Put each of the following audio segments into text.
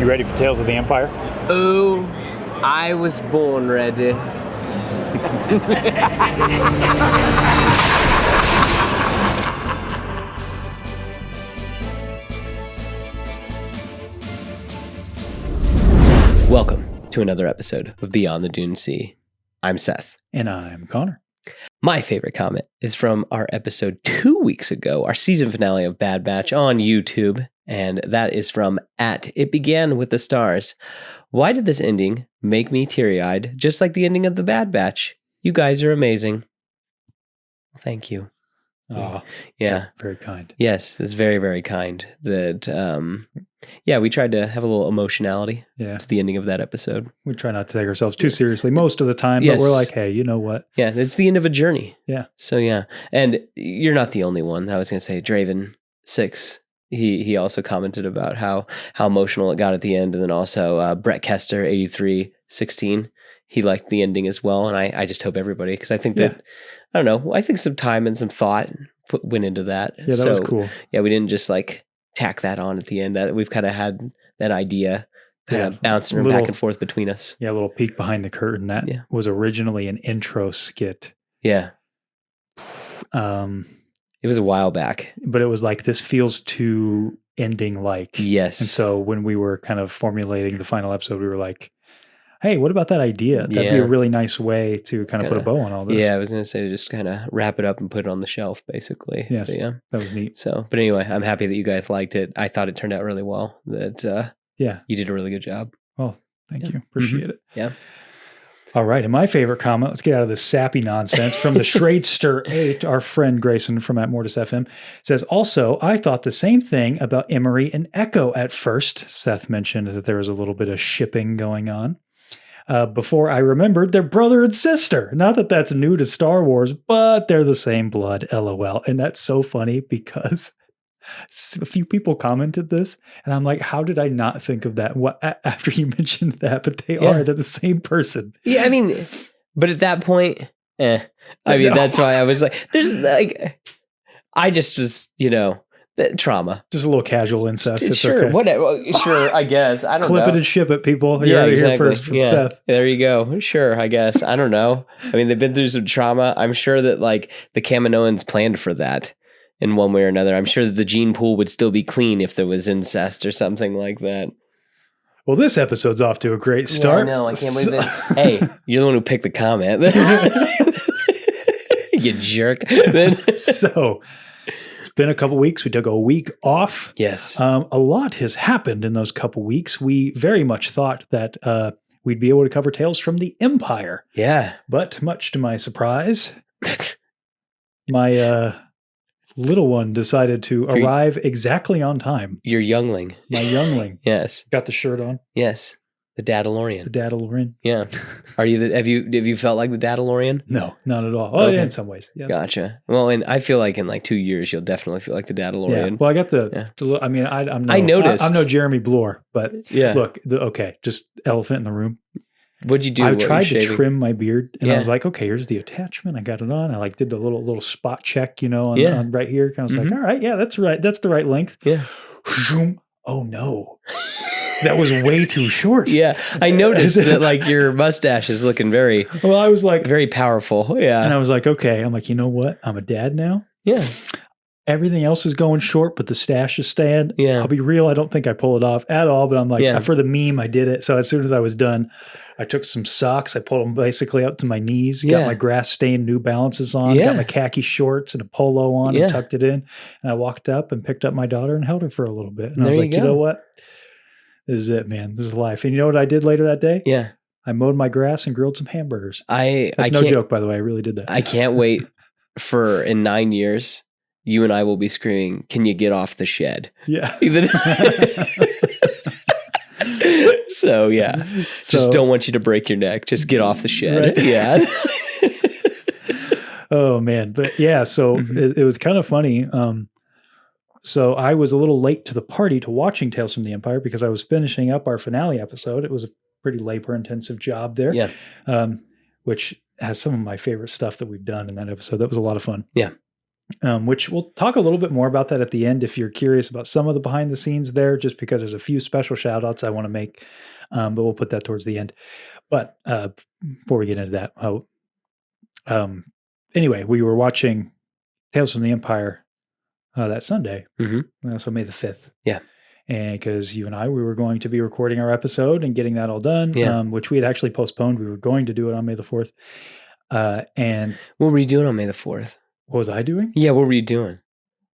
You ready for Tales of the Empire? Oh, I was born ready. Welcome to another episode of Beyond the Dune Sea. I'm Seth. And I'm Konnor. My favorite comment is from our episode 2 weeks ago, our season finale of Bad Batch on YouTube. And that is from @ItBeganWithTheStars. Why did this ending make me teary-eyed, just like the ending of the Bad Batch? You guys are amazing. Thank you. Oh, yeah. Very kind. Yes, it's very, very kind. That, we tried to have a little emotionality to the ending of that episode. We try not to take ourselves too seriously most of the time, but we're like, hey, you know what? Yeah, it's the end of a journey. Yeah. So, yeah. And you're not the only one. I was going to say, Draven6, he also commented about how emotional it got at the end. And then also Brett Kester, 8316, he liked the ending as well. And I just hope everybody, because I think that, I don't know, I think some time and some thought went into that. Yeah, that was cool. Yeah, we didn't just like tack that on at the end. That we've kind of had that idea kind of bouncing back and forth between us. Yeah, a little peek behind the curtain. That was originally an intro skit. Yeah. It was a while back. But it was like, this feels too ending like. Yes. And so when we were kind of formulating the final episode, we were like, hey, what about that idea? That'd be a really nice way to kind of put a bow on all this. Yeah, I was going to say just kind of wrap it up and put it on the shelf, basically. Yes, but yeah, that was neat. So, but anyway, I'm happy that you guys liked it. I thought it turned out really well. That you did a really good job. Well, thank you. Appreciate it. Yeah. All right, and my favorite comment, let's get out of this sappy nonsense, from the Shradester8, our friend Grayson from @MortisFM, says, also, I thought the same thing about Emery and Echo at first. Seth mentioned that there was a little bit of shipping going on. Before I remembered they're brother and sister. Not that that's new to Star Wars, but they're the same blood, LOL. And that's so funny because a few people commented this, and I'm like, how did I not think of that after you mentioned that? But they're the same person. Yeah, I mean, but at that point, I mean, that's why I was like, there's like, I just was, that trauma. Just a little casual incest. It's sure, okay. whatever. Sure, I guess. I don't know. Clip it and ship it, people. You're here first from Seth. There you go. Sure, I guess. I don't know. I mean, they've been through some trauma. I'm sure that like the Kaminoans planned for that in one way or another. I'm sure that the gene pool would still be clean if there was incest or something like that. Well, this epide's off to a great start. Yeah, I know. I can't believe it. Hey, you're the one who picked the comment. You jerk. So, it's been a couple weeks. We took a week off. Yes. A lot has happened in those couple weeks. We very much thought that we'd be able to cover Tales from the Empire. Yeah. But much to my surprise, my little one decided to arrive exactly on time. Your youngling. My youngling. Yes. Got the shirt on. Yes. The Dadalorian. The Dadalorian. Yeah. Are you have you felt like the Dadalorian? No, not at all. Oh, yeah, in some ways. Yes. Gotcha. Well, and I feel like in like 2 years, you'll definitely feel like the Dadalorian. Yeah. Well, I got I mean, I noticed. I'm no Jeremy BLOORE, but look, just elephant in the room. What'd you do? I tried to trim my beard, and Yeah. I was like, okay, here's the attachment. I got it on. I did the little spot check, on right here. And I was like, all right, yeah, that's right. That's the right length. Yeah. Oh no, that was way too short. Yeah, I noticed that like your mustache is looking very. Well, I was like, very powerful. Yeah, and I was like, okay. I'm like, you know what? I'm a dad now. Yeah. Everything else is going short, but the stash is staying. Yeah. I'll be real. I don't think I pull it off at all, but I'm like, for the meme, I did it. So as soon as I was done, I took some socks. I pulled them basically up to my knees, got my grass stained New Balances on, got my khaki shorts and a polo on and tucked it in. And I walked up and picked up my daughter and held her for a little bit. And I was like, you know what? This is it, man. This is life. And you know what I did later that day? Yeah. I mowed my grass and grilled some hamburgers. That's no joke, by the way. I really did that. I can't wait for in 9 years, you and I will be screaming, can you get off the shed? Yeah. So, yeah. Just don't want you to break your neck. Just get off the shed. Right? Yeah. Oh, man. But yeah, so it was kind of funny. So I was a little late to the party to watching Tales from the Empire because I was finishing up our finale episode. It was a pretty labor-intensive job there. Yeah. Which has some of my favorite stuff that we've done in that episode. That was a lot of fun. Yeah. which we'll talk a little bit more about that at the end if you're curious about some of the behind the scenes there, just because there's a few special shout outs I want to make, but we'll put that towards the end. But before we get into that, anyway, we were watching Tales from the Empire that Sunday, so May the 5th. Yeah. And because you and I, we were going to be recording our episode and getting that all done, which we had actually postponed. We were going to do it on May the 4th. And what were you doing on May the 4th? What was I doing? Yeah, what were you doing?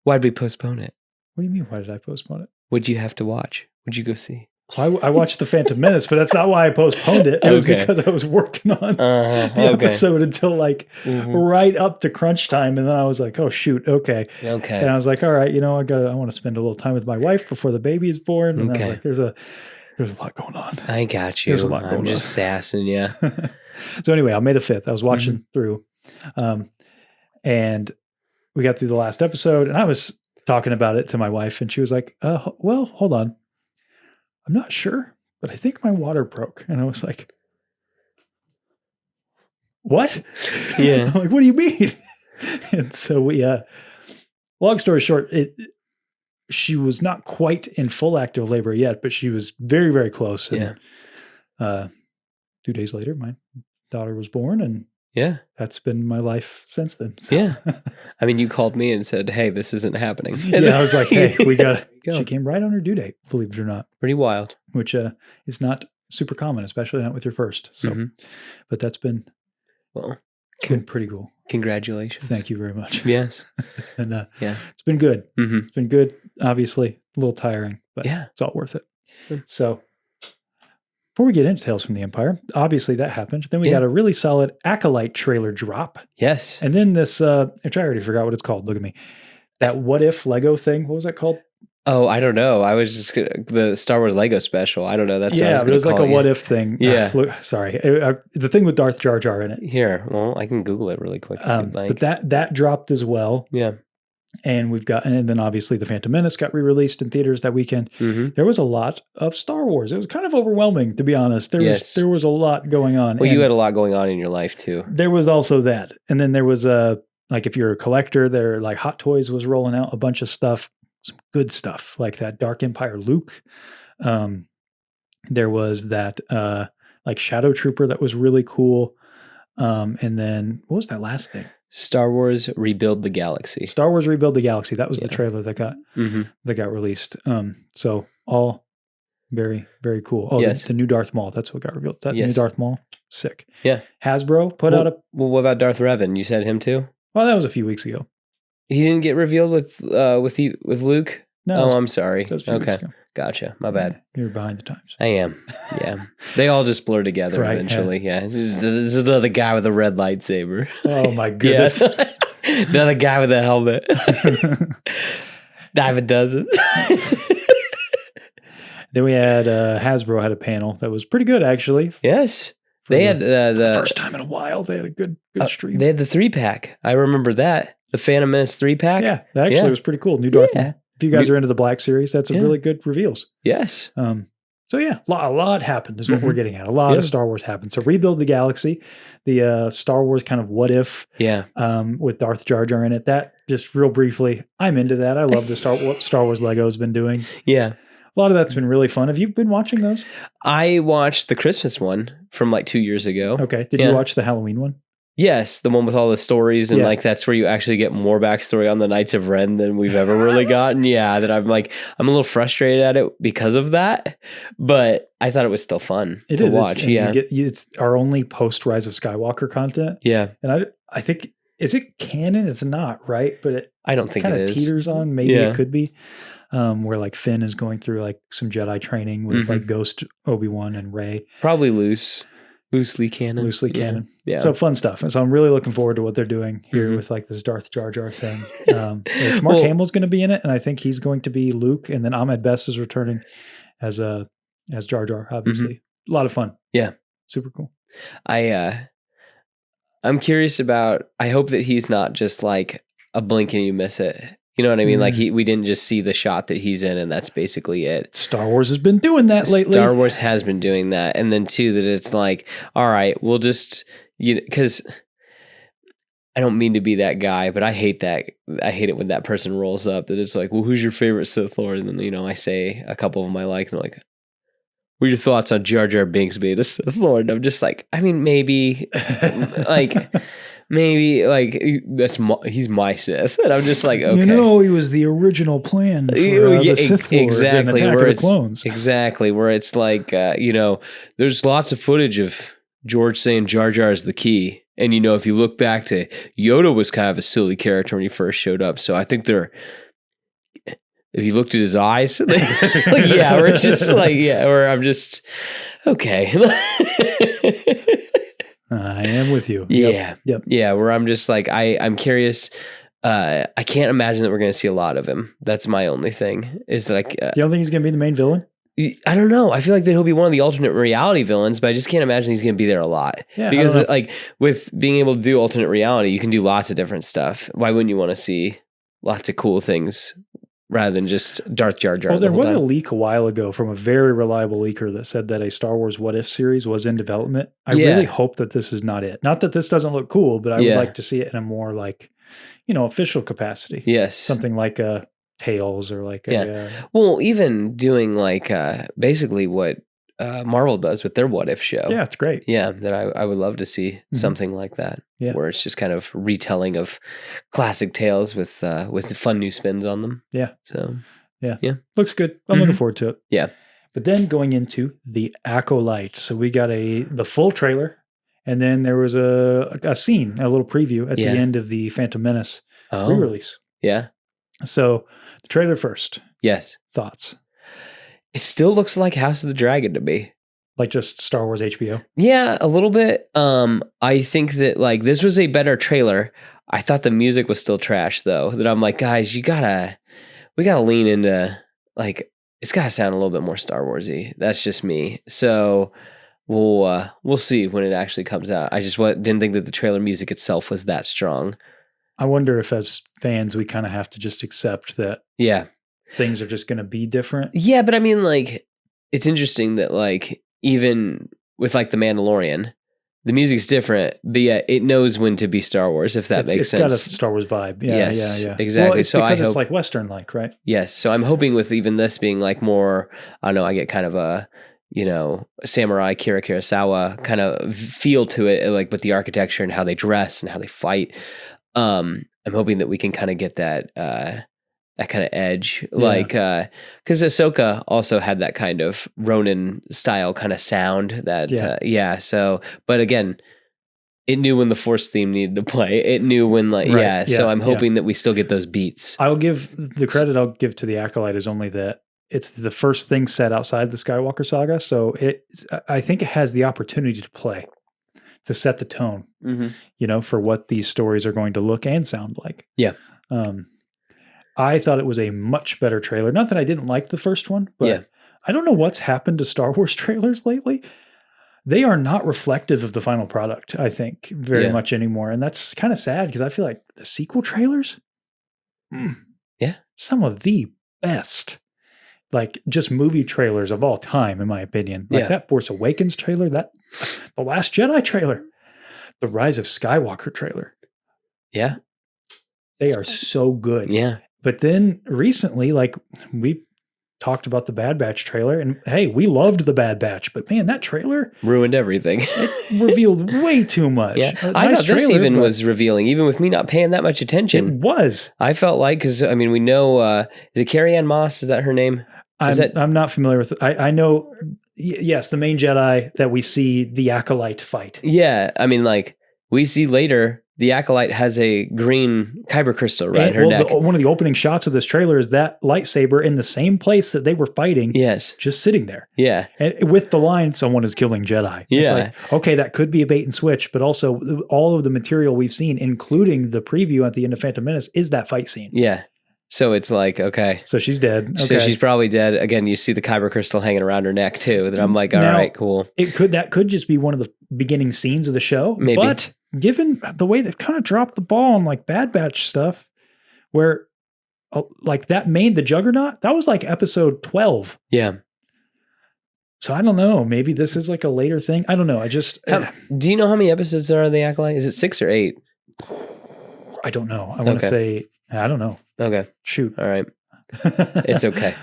Why'd we postpone it? What do you mean, why did I postpone it? What'd you have to watch? What'd you go see? I watched The Phantom Menace, but that's not why I postponed it. It was because I was working on the episode until right up to crunch time. And then I was like, oh, shoot. Okay. And I was like, all right, I want to spend a little time with my wife before the baby is born. And I was like, there's a lot going on. I got you. There's a lot going on. I'm just sassing you. So anyway, on May the 5th, I was watching through, and we got through the last episode, and I was talking about it to my wife, and she was like, well, hold on. I'm not sure, but I think my water broke. And I was like, what? Yeah. I'm like, what do you mean? And so we, long story short, she was not quite in full active labor yet, but she was very, very close. And, 2 days later, my daughter was born, and that's been my life since then. So. Yeah. I mean, you called me and said, hey, this isn't happening. I was like, hey, we got to. She came right on her due date, believe it or not. Pretty wild. Which is not super common, especially not with your first. So, but that's been, it's been pretty cool. Congratulations. Thank you very much. Yes. It's been, it's been good. It's been good. Obviously a little tiring, but it's all worth it. So before we get into Tales from the Empire, obviously that happened. Then we got a really solid Acolyte trailer drop. Yes. And then this, which I already forgot what it's called. Look at me. That what if Lego thing. What was that called? Oh, I don't know. I was just the Star Wars Lego special. I don't know. That's what I was but it was like a what if thing. Yeah. Sorry. The thing with Darth Jar Jar in it. Here. Well, I can Google it really quick. If you'd like. But that dropped as well. Yeah. And and then obviously The Phantom Menace got re-released in theaters that weekend. There was a lot of Star Wars. It was kind of overwhelming, to be honest. There was a lot going on. Well, you had a lot going on in your life too. There was also that. And then there was if you're a collector, there like Hot Toys was rolling out a bunch of stuff, some good stuff like that Dark Empire Luke. There was that Shadow Trooper that was really cool. And then what was that last thing? Star Wars Rebuild the Galaxy. Star Wars Rebuild the Galaxy. That was the trailer that got released. So all very, very cool. Oh, the new Darth Maul. That's what got revealed. That new Darth Maul. Sick. Yeah. Hasbro put out Well, what about Darth Revan? You said him too? Well, that was a few weeks ago. He didn't get revealed with Luke? No. Oh, I'm sorry. Okay. Gotcha. My bad. You're behind the times. I am. Yeah. They all just blur together eventually. Yeah. This is another guy with a red lightsaber. Oh my goodness. Another guy with a helmet. Dive a dozen. Then we had Hasbro had a panel that was pretty good actually. Yes. They had the first time in a while. They had a good stream. They had the 3-pack. I remember that. The Phantom Menace 3-pack. Yeah, that actually was pretty cool. New Darth Maul. If you guys are into the Black Series, that's a really good reveals. Yes. So yeah, a lot happened is what we're getting at. A lot of Star Wars happened. So Rebuild the Galaxy, the Star Wars kind of what if with Darth Jar Jar in it. That just real briefly, I'm into that. I love what Star Wars Lego has been doing. Yeah. A lot of that's been really fun. Have you been watching those? I watched the Christmas one from like 2 years ago. Okay. Did you watch the Halloween one? Yes, the one with all the stories and that's where you actually get more backstory on the Knights of Ren than we've ever really gotten. Yeah, that I'm a little frustrated at it because of that, but I thought it was still fun to watch. It's our only post Rise of Skywalker content. Yeah, and I think is it canon? It's not, right? But I don't think it is. Teeters on. Maybe it could be. Where like Finn is going through like some Jedi training with like Ghost Obi-Wan and Rey. Probably loosely canon. Yeah. So fun stuff. And so I'm really looking forward to what they're doing here with like this Darth Jar Jar thing. Mark Hamill's going to be in it, and I think he's going to be Luke, and then Ahmed Best is returning as Jar Jar, obviously. A lot of fun. Yeah. Super cool. I'm curious about, I hope that he's not just like a blink and you miss it. You know what I mean? Like we didn't just see the shot that he's in and that's basically it. Star Wars has been doing that lately. Star Wars has been doing that. And then too, that it's like, all right, we'll just, because I don't mean to be that guy, but I hate that. I hate it when that person rolls up that it's like, well, who's your favorite Sith Lord? And then, I say a couple of them I like, and they're like, what are your thoughts on Jar Jar Binks being a Sith Lord? And I'm just like, I mean, maybe, he's my Sith. And I'm just like, okay. He was the original plan for the Sith Lord exactly, and Attack of the Clones. Exactly, where it's like, there's lots of footage of George saying Jar Jar is the key. And, if you look back to Yoda was kind of a silly character when he first showed up. So I think if you looked at his eyes, we're just or I'm just, okay. I am with you. Yeah. Yep. Yeah, where I'm just like, I'm curious. I can't imagine that we're going to see a lot of him. That's my only thing is that you don't think he's going to be the main villain? I don't know. I feel like that he'll be one of the alternate reality villains, but I just can't imagine he's going to be there a lot. Yeah, because with being able to do alternate reality, you can do lots of different stuff. Why wouldn't you want to see lots of cool things rather than just Darth Jar Jar? Well, there was a leak a while ago from a very reliable leaker that said that a Star Wars What If series was in development. I really hope that this is not it. Not that this doesn't look cool, but I would like to see it in a more official capacity. Yes. Something like a Tales or like well, even doing basically what Marvel does with their What If show. Yeah, it's great. Yeah, that I would love to see something like that. Yeah. Where it's just kind of retelling of classic tales with fun new spins on them. Yeah. So yeah. Looks good. I'm looking forward to it. Yeah. But then going into the Acolyte. So we got the full trailer, and then there was a scene, a little preview at the end of the Phantom Menace re-release. Yeah. So the trailer first. Yes. Thoughts? It still looks like House of the Dragon to me. Like just Star Wars HBO? Yeah, a little bit. I think that this was a better trailer. I thought the music was still trash though. That I'm like, guys, we gotta lean into it's gotta sound a little bit more Star Warsy. That's just me. So we'll see when it actually comes out. I just didn't think that the trailer music itself was that strong. I wonder if as fans we kind of have to just accept that things are just going to be different. Yeah, but I mean it's interesting that even with the Mandalorian, the music's different, but yeah, it knows when to be Star Wars, if that makes sense. It's got a Star Wars vibe. Yeah, yeah. Exactly. Well, it's because it's like Western-like, right? Yes. So I'm hoping with even this being more, I don't know, I get kind of a samurai Kira Kurosawa kind of feel to it, with the architecture and how they dress and how they fight. I'm hoping that we can kind of get that kind of edge, because Ahsoka also had that kind of Ronin style kind of sound that, So, but again, it knew when the Force theme needed to play. It knew when So I'm hoping that we still get those beats. I'll give the credit I'll give to the Acolyte is only that it's the first thing set outside the Skywalker saga, so I think it has the opportunity to play. To set the tone, for what these stories are going to look and sound like. Yeah. I thought it was a much better trailer. Not that I didn't like the first one, but I don't know what's happened to Star Wars trailers lately. They are not reflective of the final product, I think, very much anymore. And that's kind of sad because I feel like the sequel trailers, some of the best. Just movie trailers of all time, in my opinion. That Force Awakens trailer, the Last Jedi trailer, the Rise of Skywalker trailer. Yeah. They are so good. Yeah. But then recently, we talked about the Bad Batch trailer, and hey, we loved the Bad Batch, but man, that trailer ruined everything. It revealed way too much. Yeah. I thought this even was revealing, even with me not paying that much attention. It was. I felt because, we know, is it Carrie-Anne Moss? Is that her name? I'm not familiar with it. I know, yes, the main Jedi that we see the Acolyte fight. Yeah, we see later the Acolyte has a green kyber crystal around her neck. One of the opening shots of this trailer is that lightsaber in the same place that they were fighting. Yes, just sitting there. Yeah, and with the line, "Someone is killing Jedi." Yeah, it's okay, that could be a bait and switch, but also all of the material we've seen, including the preview at the end of Phantom Menace, is that fight scene. Yeah. So it's okay. So she's dead. Okay. So she's probably dead. Again, you see the kyber crystal hanging around her neck too. That I'm all right, cool. That could just be one of the beginning scenes of the show. Maybe. But given the way they've kind of dropped the ball on Bad Batch stuff, where that made the Juggernaut, that was episode 12. Yeah. So I don't know. Maybe this is a later thing. I don't know. Do you know how many episodes there are of the Acolyte? Is it 6 or 8? I don't know. I want to say, I don't know. Okay. Shoot. All right. It's okay.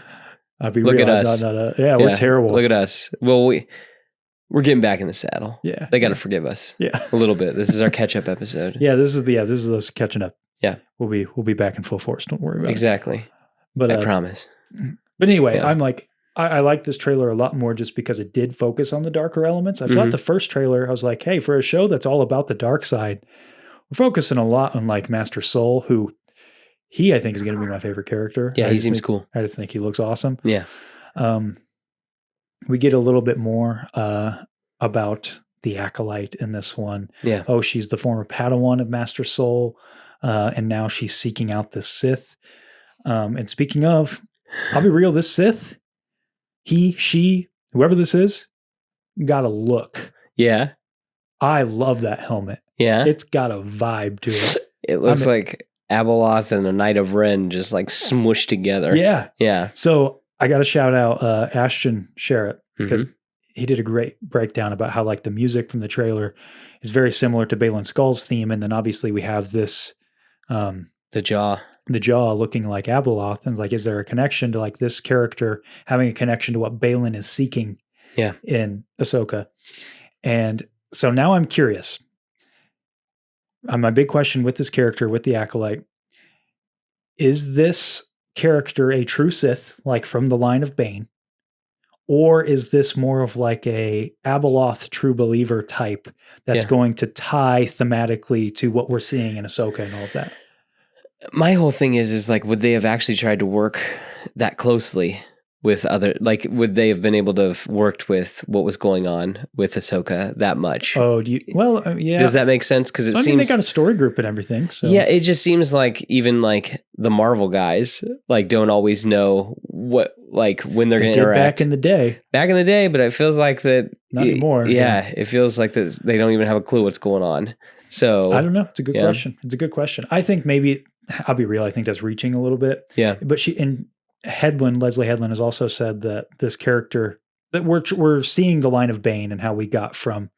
I'll be Look real. at us. We're terrible. Look at us. Well, we're getting back in the saddle. Yeah. They got to forgive us. Yeah. A little bit. This is our catch-up episode. Yeah, this is us catching up. Yeah. We'll be back in full force. Don't worry about exactly. it. But I promise. But anyway, Yeah. I'm like, I like this trailer a lot more just because it did focus on the darker elements. I thought the first trailer, I was like, hey, for a show that's all about the dark side, we're focusing a lot on like Master Soul, who I think is going to be my favorite character. Yeah, he seems cool. I just think he looks awesome. Yeah. We get a little bit more about the Acolyte in this one. Yeah. Oh, she's the former Padawan of Master Soul, and now she's seeking out the Sith. And speaking of, I'll be real, this Sith, she, whoever this is, got a look. Yeah. I love that helmet. Yeah. It's got a vibe to it. It looks like Abeloth and the Knight of Ren just like smooshed together. Yeah. Yeah. So I got to shout out Ashton Sherritt because he did a great breakdown about how like the music from the trailer is very similar to Baylan Skoll's theme. And then obviously we have this, the jaw looking like Abeloth. And it's like, is there a connection to like this character having a connection to what Baylan is seeking in Ahsoka? And so now I'm curious. My big question with this character, with the Acolyte, is this character a true Sith, like from the line of Bane? Or is this more of like a Abeloth true believer type that's going to tie thematically to what we're seeing in Ahsoka and all of that? My whole thing is like, would they have actually tried to work that closely with other, like, would they have been able to have worked with what was going on with Ahsoka that much? Oh, yeah. Does that make sense? Because it seems they got a story group and everything. So yeah, it just seems like even like the Marvel guys like don't always know what, like when they're going to interact. Back in the day, but it feels like that not anymore. Yeah, it feels like that they don't even have a clue what's going on. So I don't know. It's a good question. It's a good question. I think maybe, I'll be real, I think that's reaching a little bit. Yeah. But Leslie Headland has also said that this character, that we're seeing the line of Bane and how we got from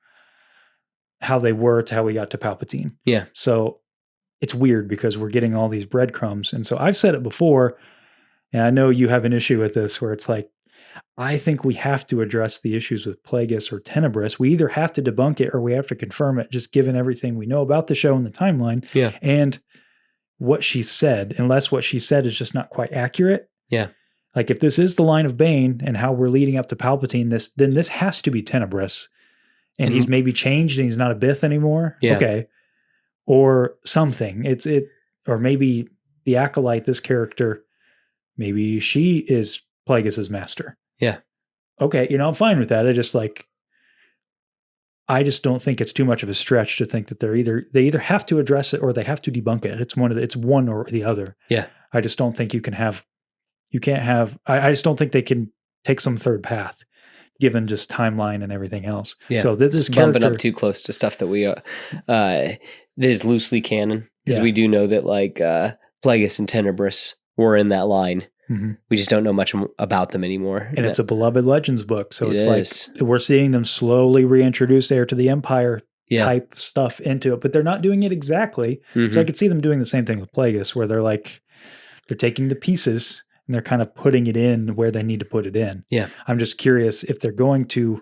how they were to how we got to Palpatine. Yeah. So it's weird because we're getting all these breadcrumbs. And so I've said it before, and I know you have an issue with this where it's like, I think we have to address the issues with Plagueis or Tenebris. We either have to debunk it or we have to confirm it, just given everything we know about the show and the timeline. Yeah. And what she said, unless what she said is just not quite accurate. Yeah. Like if this is the line of Bane and how we're leading up to Palpatine, then this has to be Tenebris. And he's maybe changed and he's not a Bith anymore. Yeah. Okay. Or something. Or maybe the Acolyte, this character, maybe she is Plagueis' master. Yeah. Okay. I'm fine with that. I just don't think it's too much of a stretch to think that they either have to address it or they have to debunk it. It's one or the other. Yeah. I just don't think I just don't think they can take some third path given just timeline and everything else. Yeah. So this bumping up too close to stuff that we, that is loosely canon. Because we do know that like, Plagueis and Tenebris were in that line. Mm-hmm. We just don't know much about them anymore. And it's a beloved Legends book. So it's like we're seeing them slowly reintroduce Heir to the Empire type stuff into it, but they're not doing it exactly. Mm-hmm. So I could see them doing the same thing with Plagueis, where they're taking the pieces and they're kind of putting it in where they need to put it in. Yeah. I'm just curious if they're going to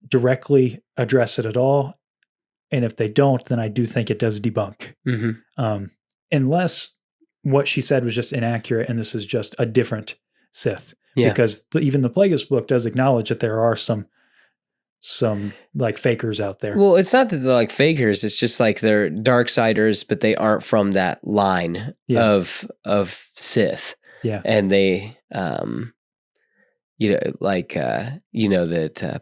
directly address it at all. And if they don't, then I do think it does debunk. Mm-hmm. Unless what she said was just inaccurate and this is just a different Sith. Yeah. Because even the Plagueis book does acknowledge that there are some like fakers out there. Well, it's not that they're like fakers. It's just like they're Darksiders, but they aren't from that line of Sith. Yeah. And they, that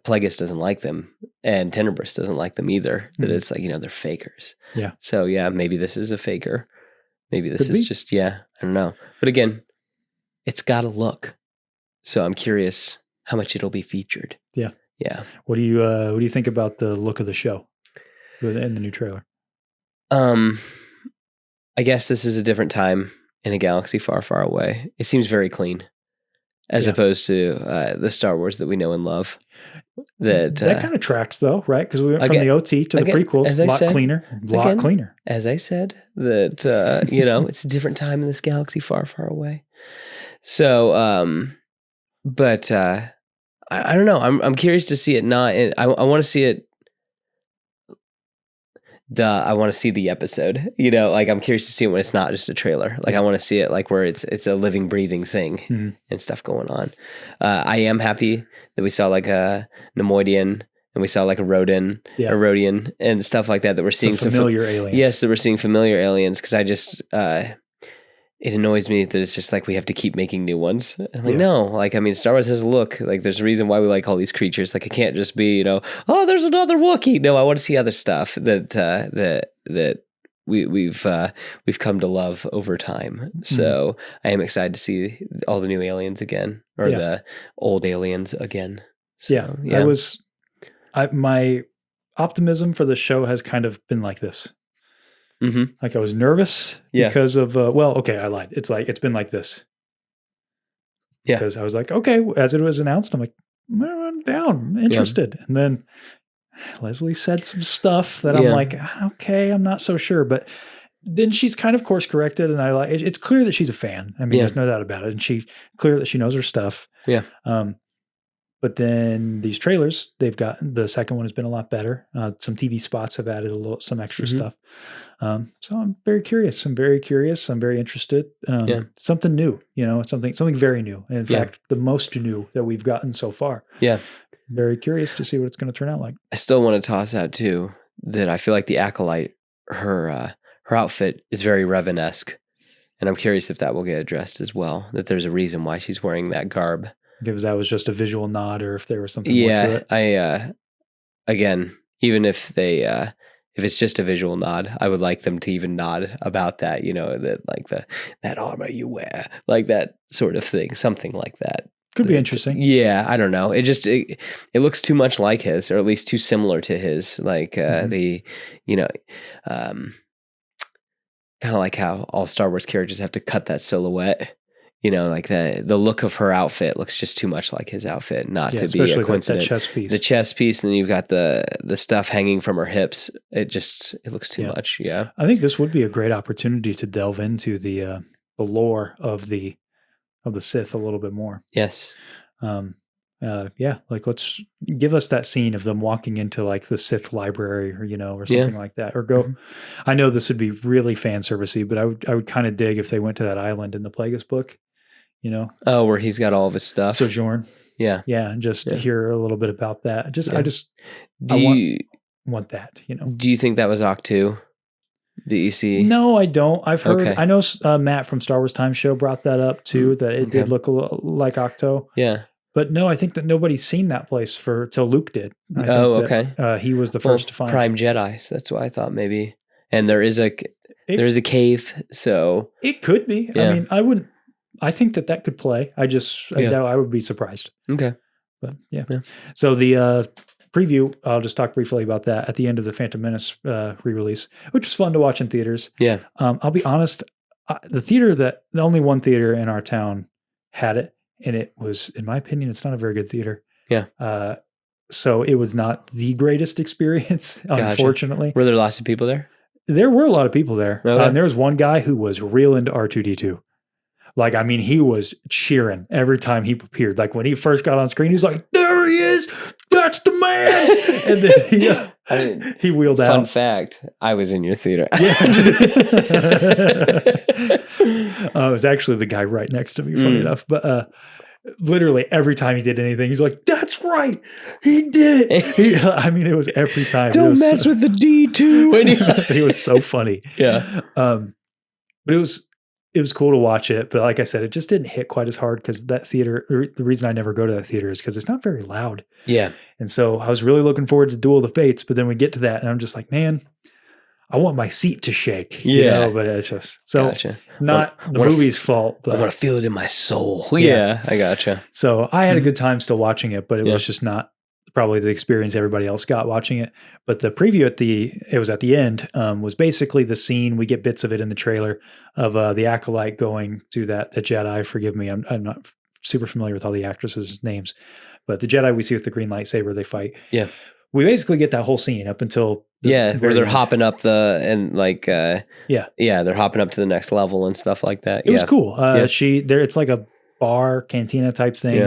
Plagueis doesn't like them and Tenebris doesn't like them either. That it's like, they're fakers. Yeah. So yeah, maybe this is a faker. Maybe this is just, I don't know. But again, it's got to look. So I'm curious how much it'll be featured. Yeah. Yeah. What do you think about the look of the show in the new trailer? I guess this is a different time in a galaxy far, far away. It seems very clean. as Yeah. opposed to the Star Wars that we know and love. That kind of tracks though, right? Because we went from again- the OT to the again, prequels, as a I lot said- cleaner, again, cleaner. as I said, that it's a different time in this galaxy far, far away. So, but I don't know. I'm curious to see it. I want to see it. I want to see the episode. Like I'm curious to see it when it's not just a trailer. Like I want to see it like where it's a living, breathing thing and stuff going on. I am happy that we saw like a Nemoidian and we saw like a Rodin, a Rodian, and stuff like that. That we're seeing some familiar aliens. Yes, that we're seeing familiar aliens. Because I just it annoys me that it's just like we have to keep making new ones. I'm like, no, like I mean, Star Wars has a look. Like there's a reason why we like all these creatures. Like it can't just be oh, there's another Wookiee. No, I want to see other stuff that we've come to love over time. So I am excited to see all the new aliens again, or the old aliens again. So, my optimism for the show has kind of been like this. Like I was nervous because of I lied. It's been like this. Yeah. Because I was like, okay, as it was announced, I'm like, I'm down, interested. And then Leslie said some stuff that I'm like, okay, I'm not so sure. But then she's kind of course corrected, and I like it's clear that she's a fan. I mean, there's no doubt about it. And clear that she knows her stuff. Yeah. But then these trailers, they've got the second one has been a lot better. Some TV spots have added some extra stuff. So I'm very curious. I'm very interested. Something new, something very new. And in fact, the most new that we've gotten so far. Yeah. Very curious to see what it's going to turn out like. I still want to toss out too that I feel like the Acolyte, her outfit is very Revan-esque. And I'm curious if that will get addressed as well, that there's a reason why she's wearing that garb. If that was just a visual nod or if there was something more to it. Again, even if if it's just a visual nod, I would like them to even nod about that, that like that armor you wear, like that sort of thing, something like that. Could be interesting. Yeah, I don't know. It looks too much like his, or at least too similar to his, like kind of like how all Star Wars characters have to cut that silhouette. Like the look of her outfit looks just too much like his outfit, not to be a coincidence. That chest piece. The chest piece, and then you've got the stuff hanging from her hips. It looks too much. Yeah, I think this would be a great opportunity to delve into the lore of the Sith a little bit more. Yes. Like let's give us that scene of them walking into like the Sith library or something like that, or go. I know this would be really fan servicey, but I would kind of dig if they went to that island in the Plagueis book. Oh, where he's got all of his stuff. Sojourn. Yeah. Yeah. And just hear a little bit about that. I want that, Do you think that was Octu that you see? No, I don't. I've heard, I know Matt from StarWarsTimeShow brought that up too, that it did look a little like Octo. Yeah. But no, I think that nobody's seen that place till Luke did. He was the first to find Prime Jedi. So that's why I thought maybe. And there is a cave, so it could be. Yeah. I mean, I think that could play. I would be surprised. Okay. But yeah. So the preview, I'll just talk briefly about that at the end of the Phantom Menace re-release, which was fun to watch in theaters. Yeah. I'll be honest, the only one theater in our town had it, and it was, in my opinion, it's not a very good theater. Yeah. So it was not the greatest experience, unfortunately. Were there lots of people there? There were a lot of people there. Okay. And there was one guy who was real into R2-D2. Like, he was cheering every time he appeared. Like, when he first got on screen, he was like, there he is! That's the man! And then he wheeled out. Fun fact, I was in your theater. Yeah. It was actually the guy right next to me, funny enough. But literally every time he did anything, he's like, that's right! He did it! It was every time. Don't mess with the D2! He was so funny. Yeah. But it was cool to watch it, but like I said, it just didn't hit quite as hard because that theater, the reason I never go to that theater is because it's not very loud. Yeah. And so I was really looking forward to Duel of the Fates, but then we get to that and I'm just like, man, I want my seat to shake. Yeah. But it's just, not the movie's fault. But I want to feel it in my soul. Yeah. I gotcha. So I had a good time still watching it, but it was just not probably the experience everybody else got watching it. But the preview at the end was basically the scene. We get bits of it in the trailer of the Acolyte going to the Jedi. Forgive me, I'm not super familiar with all the actresses' names, but the Jedi we see with the green lightsaber, they fight. Yeah. We basically get that whole scene up until where they're end. hopping up they're hopping up to the next level and stuff like that. It was cool. Yeah. It's like a bar cantina type thing.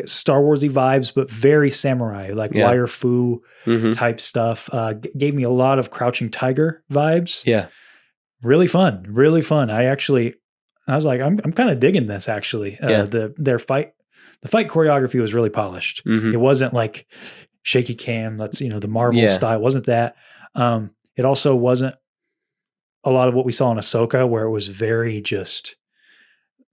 Star Warsy vibes, but very samurai, like wire fu type stuff. Gave me a lot of Crouching Tiger vibes. Yeah. Really fun. I was like, I'm kind of digging this actually. The fight choreography was really polished. It wasn't like shaky cam. That's, the Marvel style. It wasn't that. It also wasn't a lot of what we saw in Ahsoka, where it was very just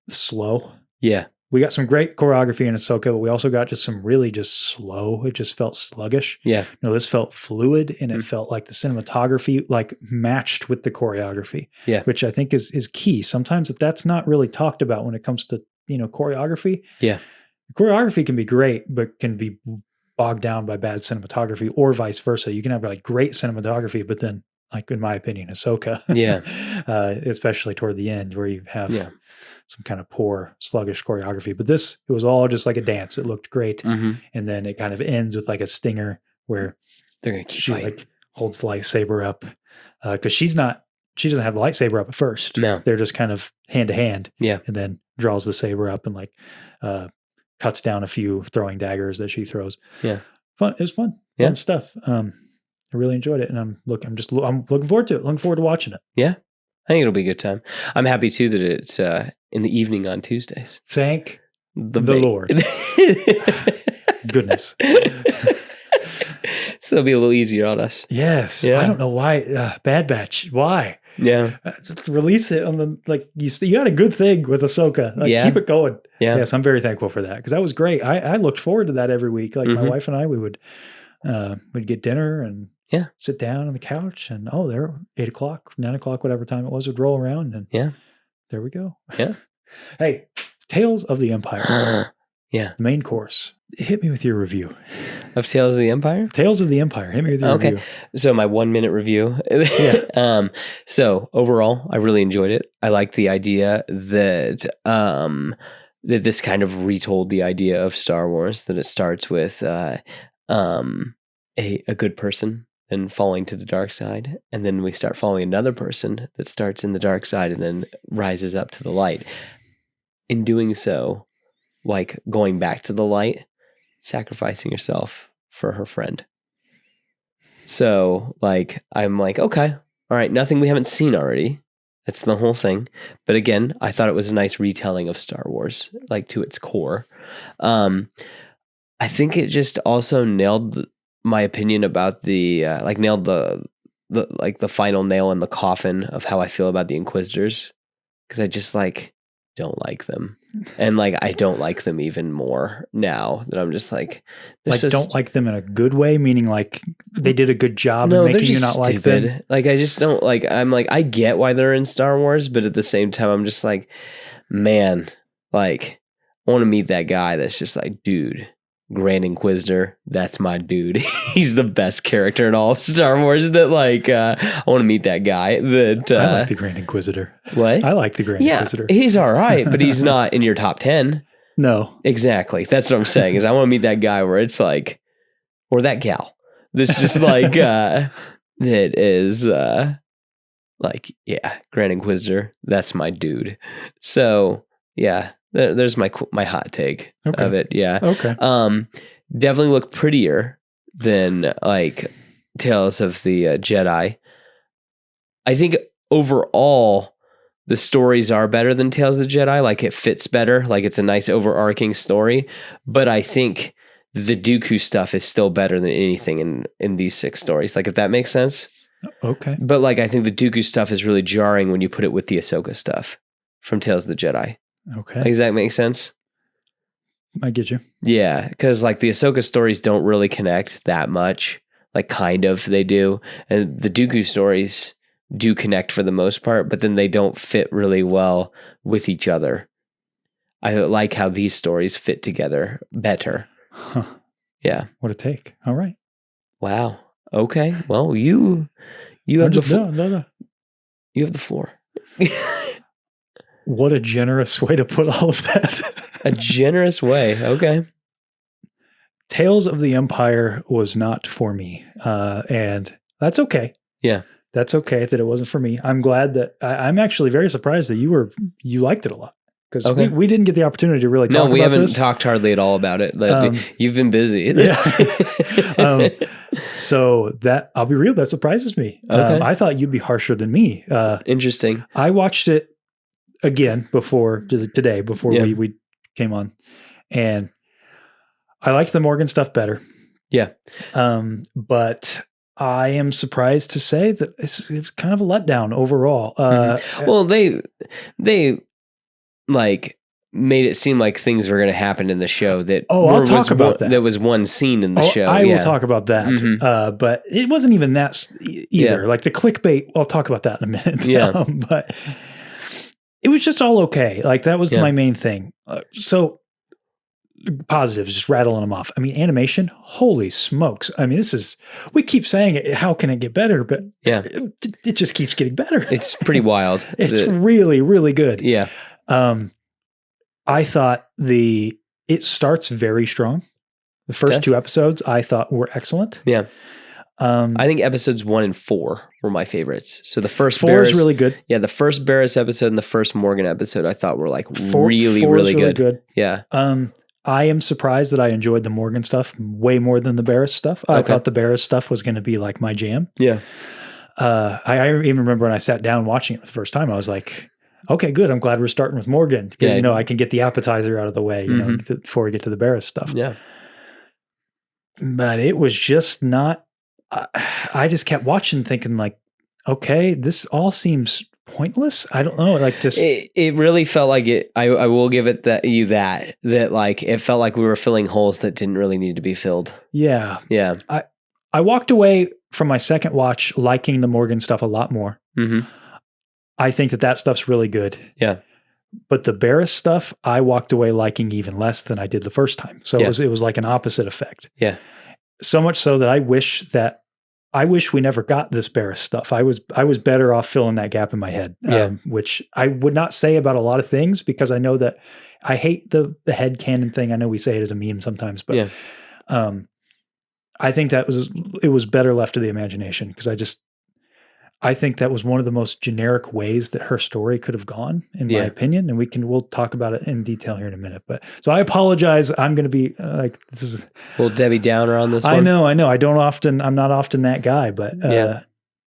slow. Yeah. We got some great choreography in Ahsoka, but we also got just some really just slow. It just felt sluggish. Yeah. No, this felt fluid, and it felt like the cinematography like matched with the choreography. Yeah. Which I think is key. Sometimes that's not really talked about when it comes to, choreography. Yeah. Choreography can be great, but can be bogged down by bad cinematography, or vice versa. You can have like great cinematography, but then, like in my opinion, Ahsoka, especially toward the end, where you have some kind of poor, sluggish choreography. But it was all just like a dance. It looked great, and then it kind of ends with like a stinger where they're gonna keep she fighting. like holds the lightsaber up because she doesn't have the lightsaber up at first. No, they're just kind of hand to hand. Yeah, and then draws the saber up and like cuts down a few throwing daggers that she throws. Yeah, fun. It was fun. Yeah, fun stuff. I really enjoyed it, and I'm looking forward to it. Looking forward to watching it. Yeah, I think it'll be a good time. I'm happy too that it's in the evening on Tuesdays. Thank the Lord. Goodness. So it'll be a little easier on us. Yes. Yeah. I don't know why. Bad Batch. Why? Yeah. Just release it on the you had a good thing with Ahsoka. Keep it going. Yeah. Yes, I'm very thankful for that because that was great. I looked forward to that every week. Like my wife and I, we'd get dinner and sit down on the couch and there 8 o'clock, 9 o'clock, whatever time it was, would roll around and there we go. Yeah. Hey, Tales of the Empire. Yeah. The main course. Hit me with your review. Of Tales of the Empire? Tales of the Empire. Hit me with your review. So my 1 minute review. So overall, I really enjoyed it. I liked the idea that that this kind of retold the idea of Star Wars, that it starts with a good person and falling to the dark side, and then we start following another person that starts in the dark side and then rises up to the light. In doing so, like going back to the light, sacrificing yourself for her friend. So like, I'm like, okay, all right, nothing we haven't seen already. That's the whole thing. But again, I thought it was a nice retelling of Star Wars, like to its core. I think it just also nailed my opinion about nailed the final nail in the coffin of how I feel about the Inquisitors. Because I just don't like them. And I don't like them even more now that I'm just don't like them in a good way, meaning they did a good job in making you not stupid. Like them. I just don't I get why they're in Star Wars, but at the same time I'm just man, I want to meet that guy that's just dude, Grand Inquisitor, that's my dude. He's the best character in all of Star Wars. That I want to meet that guy. That I like the Grand Inquisitor. What? I like the Grand Inquisitor. He's all right, but he's not in your top 10. No, exactly. That's what I'm saying. Is I want to meet that guy where it's or that gal. This just that is Grand Inquisitor. That's my dude. So yeah. There's my hot take of it. Yeah. Okay. Definitely look prettier than Tales of the Jedi. I think overall the stories are better than Tales of the Jedi. It fits better. It's a nice overarching story. But I think the Dooku stuff is still better than anything in these 6 stories. If that makes sense. Okay. But I think the Dooku stuff is really jarring when you put it with the Ahsoka stuff from Tales of the Jedi. Okay. Does that make sense? I get you. Yeah, because the Ahsoka stories don't really connect that much. Kind of, they do. And the Dooku stories do connect for the most part, but then they don't fit really well with each other. I like how these stories fit together better. Huh. Yeah. What a take. All right. Wow. Okay. Well, you have the floor. No. You have the floor. What a generous way to put all of that. A generous way. Okay. Tales of the Empire was not for me. And that's okay. Yeah. That's okay that it wasn't for me. I'm glad that I'm actually very surprised that you liked it a lot. Because we didn't get the opportunity to really talk about this. No, we haven't talked hardly at all about it. You've been busy. Yeah. So that, I'll be real, that surprises me. Okay. I thought you'd be harsher than me. Interesting. I watched it again today, before we came on. And I liked the Morgan stuff better. Yeah. But I am surprised to say that it's kind of a letdown overall. Well, they like made it seem like things were going to happen in the show that I'll talk about that. There was one scene in the show. I will talk about that. But it wasn't even that either. Yeah. Like the clickbait, I'll talk about that in a minute. Yeah. But it was just all okay. Like that was my main thing. So positives, just rattling them off. I mean, animation, holy smokes. I mean, we keep saying it, how can it get better? But it just keeps getting better. It's pretty wild. It's really, really good. Yeah. I thought it starts very strong. The first two episodes I thought were excellent. Yeah. I think episodes 1 and 4 were my favorites. So the first 4 is really good. Yeah, the first Barris episode and the first Morgan episode I thought were like really good. Yeah. I am surprised that I enjoyed the Morgan stuff way more than the Barris stuff. I thought the Barris stuff was going to be like my jam. Yeah. I even remember when I sat down watching it for the first time, I was like, okay, good. I'm glad we're starting with Morgan. Yeah. I can get the appetizer out of the way, before we get to the Barris stuff. Yeah. But it was just not, I just kept watching thinking like, okay, this all seems pointless. I don't know. Like just, it really felt like it. I will give it that like it felt like we were filling holes that didn't really need to be filled. Yeah. Yeah. I walked away from my second watch liking the Morgan stuff a lot more. Mm-hmm. I think that stuff's really good. Yeah. But the Barris stuff, I walked away liking even less than I did the first time. So it was like an opposite effect. Yeah. So much so that I wish we never got this Barris stuff. I was better off filling that gap in my head, which I would not say about a lot of things because I know that I hate the headcanon thing. I know we say it as a meme sometimes, but I think it was better left to the imagination because I think that was one of the most generic ways that her story could have gone, in my opinion. And we'll talk about it in detail here in a minute. But so I apologize. I'm going to be this is a little Debbie Downer on this one. I know. I'm not often that guy, but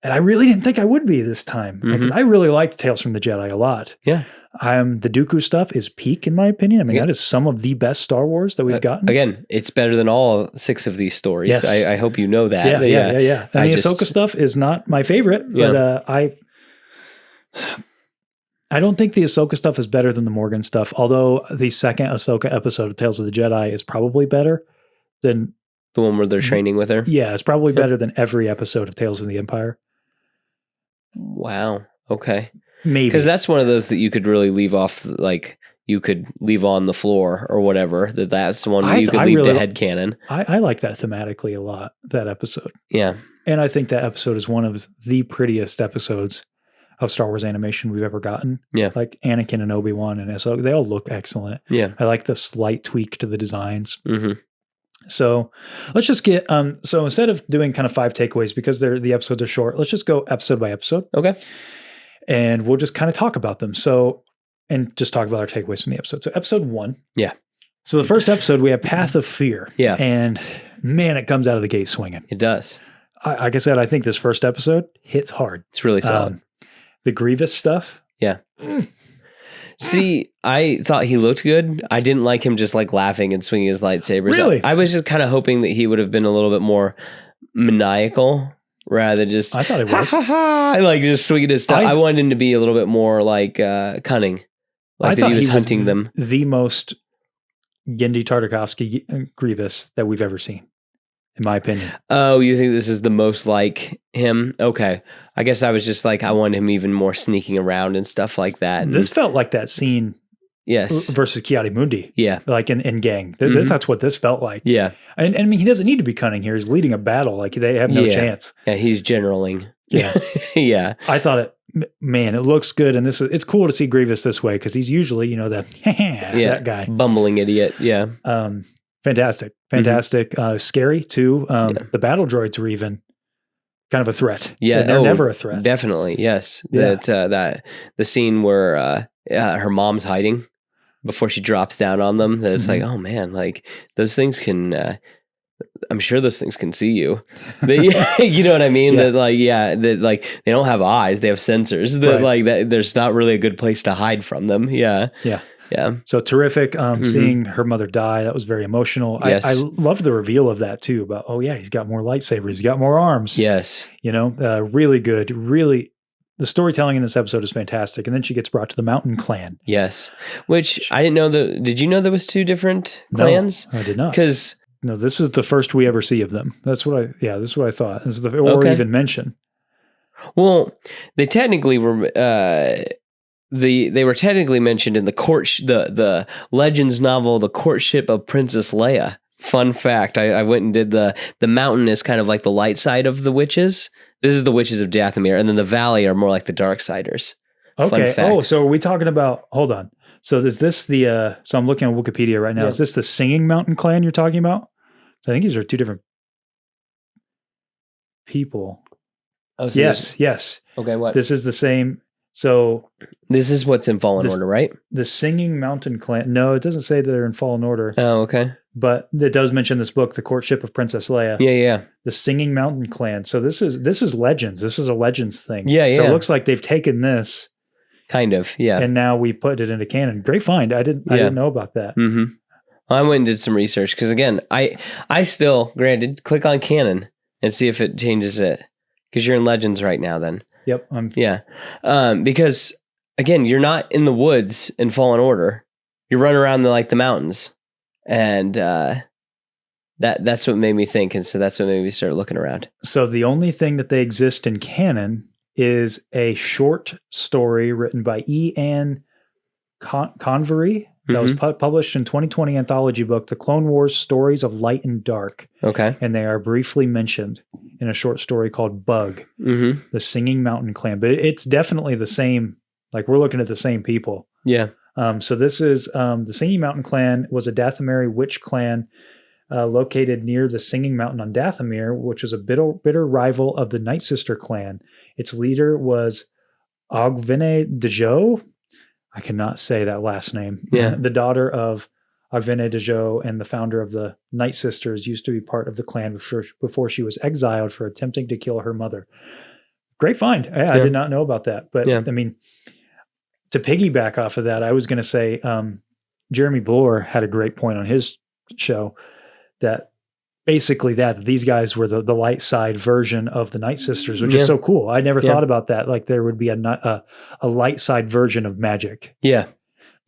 and I really didn't think I would be this time. Because I really liked Tales from the Jedi a lot. Yeah. The Dooku stuff is peak in my opinion. I mean, that is some of the best Star Wars that we've gotten. Again, it's better than all 6 of these stories. Yes. I hope you know that. Yeah. And the Ahsoka stuff is not my favorite, but I don't think the Ahsoka stuff is better than the Morgan stuff, although the second Ahsoka episode of Tales of the Jedi is probably better than the one where they're training with her. Yeah, it's probably better than every episode of Tales of the Empire. Wow. Okay. Maybe. Because that's one of those that you could really leave off, like you could leave on the floor or whatever. That's one where you could leave the headcanon. I like that thematically a lot, that episode. Yeah. And I think that episode is one of the prettiest episodes of Star Wars animation we've ever gotten. Yeah. Like Anakin and Obi-Wan and Ahsoka, they all look excellent. Yeah. I like the slight tweak to the designs. Mm-hmm. So let's just get, so instead of doing kind of 5 takeaways, because the episodes are short, let's just go episode by episode. Okay. And we'll just kind of talk about them. So, and just talk about our takeaways from the episode. So episode 1. Yeah. So the first episode, we have Path of Fear. Yeah. And man, it comes out of the gate swinging. It does. Like I said, I think this first episode hits hard. It's really solid. The Grievous stuff. Yeah. See, I thought he looked good. I didn't like him just like laughing and swinging his lightsabers. Really? I was just kind of hoping that he would have been a little bit more maniacal rather than just, I thought it was. Like just swinging his stuff. I wanted him to be a little bit more like cunning. Like that he was hunting them. The most Genndy Tartakovsky Grievous that we've ever seen, in my opinion. Oh, you think this is the most like him? Okay. I guess I was just like, I wanted him even more sneaking around and stuff like that. And this felt like that scene versus Ki-Adi-Mundi. Yeah. Like in Gang. That's what this felt like. Yeah. And I mean, he doesn't need to be cunning here. He's leading a battle. Like they have no chance. Yeah, he's generaling. Yeah. Yeah. I thought it man, it looks good. And it's cool to see Grievous this way because he's usually, that guy. Bumbling idiot. Yeah. Fantastic. Scary too. The battle droids were even kind of a threat. Yeah. And they're never a threat. Definitely. Yes. Yeah. That the scene where her mom's hiding before she drops down on them. That it's like, oh man, like those things can. I'm sure those things can see you. You know what I mean? Yeah. That they don't have eyes; they have sensors. That there's not really a good place to hide from them. Yeah. So terrific. Seeing her mother die, that was very emotional. Yes. I loved the reveal of that too. About he's got more lightsabers, he's got more arms. Yes. Really good. Really, the storytelling in this episode is fantastic. And then she gets brought to the Mountain Clan. Yes, which I didn't know. Did you know there was 2 different clans? No, I did not. Because no, this is the first we ever see of them. This is what I thought. Or even mention. Well, they technically were. They were technically mentioned in the Legends novel, The Courtship of Princess Leia. Fun fact: I went and did the mountain is kind of like the light side of the witches. This is the witches of Dathomir, and then the valley are more like the dark siders. Okay. Oh, so are we talking about? Hold on. So is this the? So I'm looking at Wikipedia right now. Yeah. Is this the Singing Mountain Clan you're talking about? I think these are 2 different people. Oh, so yes. Okay, what? This is the same. So this is what's in Fallen Order, right? The Singing Mountain Clan. No, it doesn't say that they're in Fallen Order. Oh, okay. But it does mention this book, The Courtship of Princess Leia. Yeah. The Singing Mountain Clan. So this is Legends. This is a Legends thing. Yeah. So it looks like they've taken this. Kind of, yeah. And now we put it into canon. Great find. I didn't know about that. Mm-hmm. I went and did some research because again, I still, granted, click on canon and see if it changes it because you're in Legends right now. Then, yep, because again, you're not in the woods in Fallen Order. You're running around the mountains, and that's what made me think, and so that's what made me start looking around. So the only thing that they exist in canon is a short story written by E.N. Convery. That was published in 2020 anthology book, The Clone Wars Stories of Light and Dark. Okay. And they are briefly mentioned in a short story called Bug, the Singing Mountain Clan. But it's definitely the same, like we're looking at the same people. Yeah. So this is, the Singing Mountain Clan was a Dathomiri witch clan located near the Singing Mountain on Dathomir, which was a bitter rival of the Night Sister clan. Its leader was Ogvene Dejo. I cannot say that last name. Yeah. The daughter of Ogvene Dejo and the founder of the Night Sisters used to be part of the clan before she was exiled for attempting to kill her mother. Great find. I did not know about that. But I mean, to piggyback off of that, I was going to say Jeremy BLOORE had a great point on his show that basically these guys were the light side version of the Night Sisters, which is so cool. I never thought about that. Like there would be a light side version of magic. Yeah.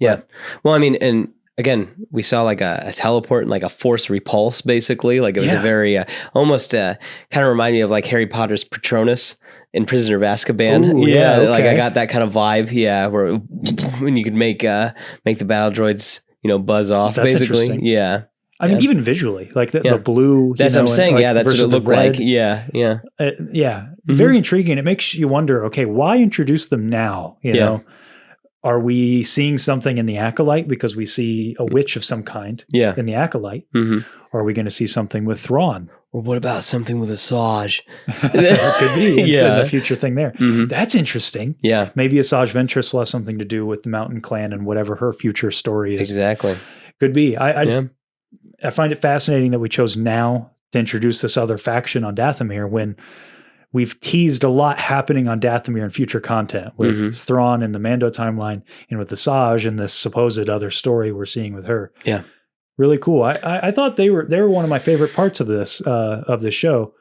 Well, I mean, and again, we saw like a teleport and like a force repulse, basically. Like it was a very almost kind of reminded me of like Harry Potter's Patronus in Prisoner of Azkaban. Ooh, okay. Like I got that kind of vibe. Yeah, where when you could make the battle droids, buzz off. That's basically. Yeah. I mean, even visually, like the blue. That's what I'm saying. Like, that's what it looked like. Yeah. Very intriguing. It makes you wonder, okay, why introduce them now? You know, are we seeing something in the Acolyte because we see a witch of some kind in the Acolyte? Or are we going to see something with Thrawn? Or what about something with Asajj? Could be. In the future thing there. That's interesting. Yeah. Maybe Asajj Ventress will have something to do with the Mountain Clan and whatever her future story is. Exactly. Could be. I find it fascinating that we chose now to introduce this other faction on Dathomir when we've teased a lot happening on Dathomir in future content with Thrawn and the Mando timeline and with Asajj and this supposed other story we're seeing with her. Yeah. Really cool. I thought they were one of my favorite parts of this show.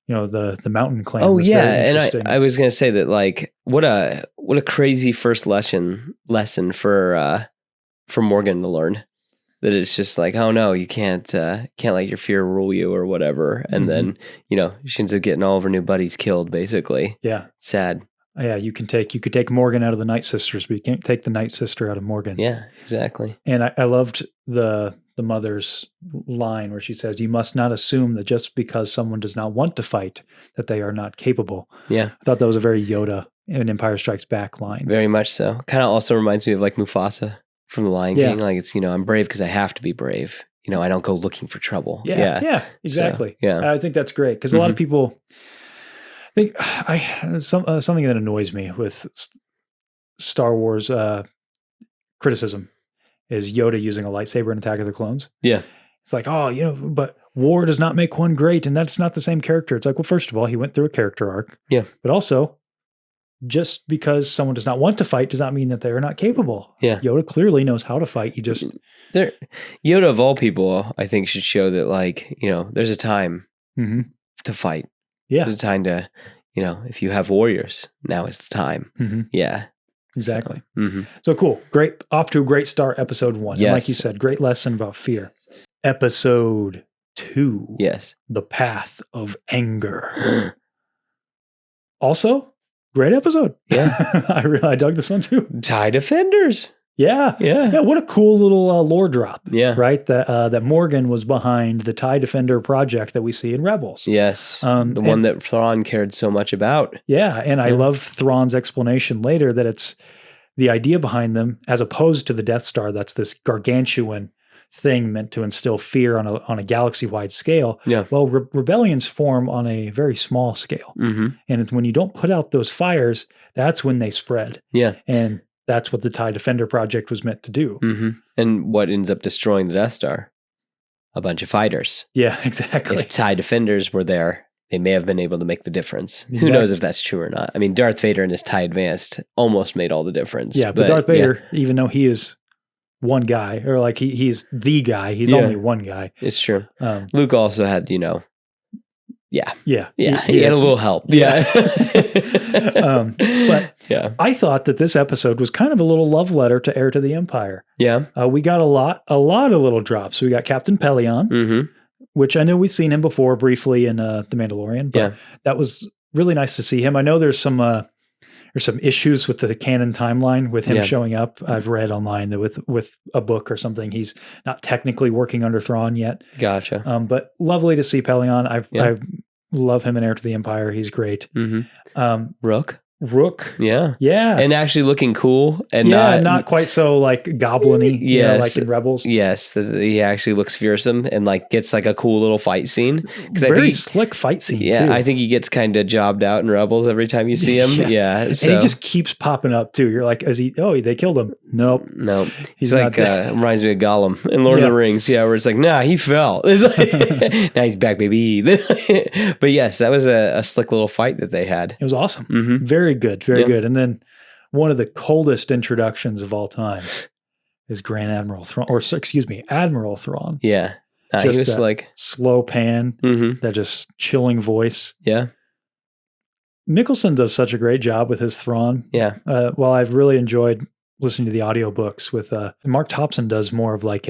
The Mountain Clan. Oh yeah, and I was gonna say that like what a crazy first lesson for Morgan to learn. That it's just like, oh no, you can't let your fear rule you or whatever. And then, she ends up getting all of her new buddies killed, basically. Yeah. Sad. Yeah, you could take Morgan out of the Night Sisters, but you can't take the Night Sister out of Morgan. Yeah, exactly. And I loved the the mother's line where she says, "You must not assume that just because someone does not want to fight, that they are not capable." Yeah. I thought that was a very Yoda in Empire Strikes Back line. Very much so. Kind of also reminds me of like Mufasa from The Lion King. Like it's, I'm brave because I have to be brave. I don't go looking for trouble. Yeah, exactly. So, yeah. I think that's great because a lot of people think something that annoys me with Star Wars criticism is Yoda using a lightsaber in Attack of the Clones. Yeah. It's like, but war does not make one great, and that's not the same character. It's like, well, first of all, he went through a character arc. Yeah. But also, just because someone does not want to fight does not mean that they are not capable. Yeah. Yoda clearly knows how to fight. Yoda of all people, I think, should show that, like, there's a time to fight. Yeah. There's a time to, if you have warriors, now is the time. Yeah. Exactly. So cool. Great. Off to a great start, episode 1. Yes. And like you said, great lesson about fear. Episode 2. Yes. The Path of Anger. Also, great episode. Yeah. I dug this one too. TIE Defenders. Yeah. What a cool little lore drop. Yeah. Right? That Morgan was behind the TIE Defender project that we see in Rebels. Yes. The one that Thrawn cared so much about. Yeah. And I love Thrawn's explanation later that it's the idea behind them, as opposed to the Death Star, that's this gargantuan thing meant to instill fear on a galaxy-wide scale. Yeah. Well, rebellions form on a very small scale. And when you don't put out those fires, that's when they spread. Yeah. And that's what the TIE Defender project was meant to do. And what ends up destroying the Death Star? A bunch of fighters. Yeah, exactly. If TIE Defenders were there, they may have been able to make the difference. Exactly. Who knows if that's true or not? I mean, Darth Vader and his TIE Advanced almost made all the difference. Yeah, but Darth Vader, even though he is one guy, or like he's the guy, he's only one guy. It's true. Luke also had, he had a little help. Yeah. But I thought that this episode was kind of a little love letter to Heir to the Empire. Yeah. We got a lot of little drops. We got Captain Pelion, which I know we've seen him before briefly in The Mandalorian, but that was really nice to see him. I know there's some issues with the canon timeline with him showing up. I've read online that with a book or something, he's not technically working under Thrawn yet. Gotcha. But lovely to see Pelion. I love him in Heir to the Empire. He's great. Rook. Yeah. Yeah. And actually looking cool and not quite so like goblin-y, like in Rebels. Yes. He actually looks fearsome and like gets like a cool little fight scene. Very slick fight scene too. I think he gets kind of jobbed out in Rebels every time you see him. Yeah. So. And he just keeps popping up too. You're like, they killed him. Nope. He's like, reminds me of Gollum in Lord of the Rings. Yeah. Where it's like, nah, he fell. It's like, now he's back, baby. But yes, that was a slick little fight that they had. It was awesome. Very good. Very good. And then one of the coldest introductions of all time is Admiral Thrawn. Yeah. He was like slow pan, that just chilling voice. Yeah. Mickelson does such a great job with his Thrawn. Yeah. Well, I've really enjoyed listening to the audiobooks with Mark Thompson does more of like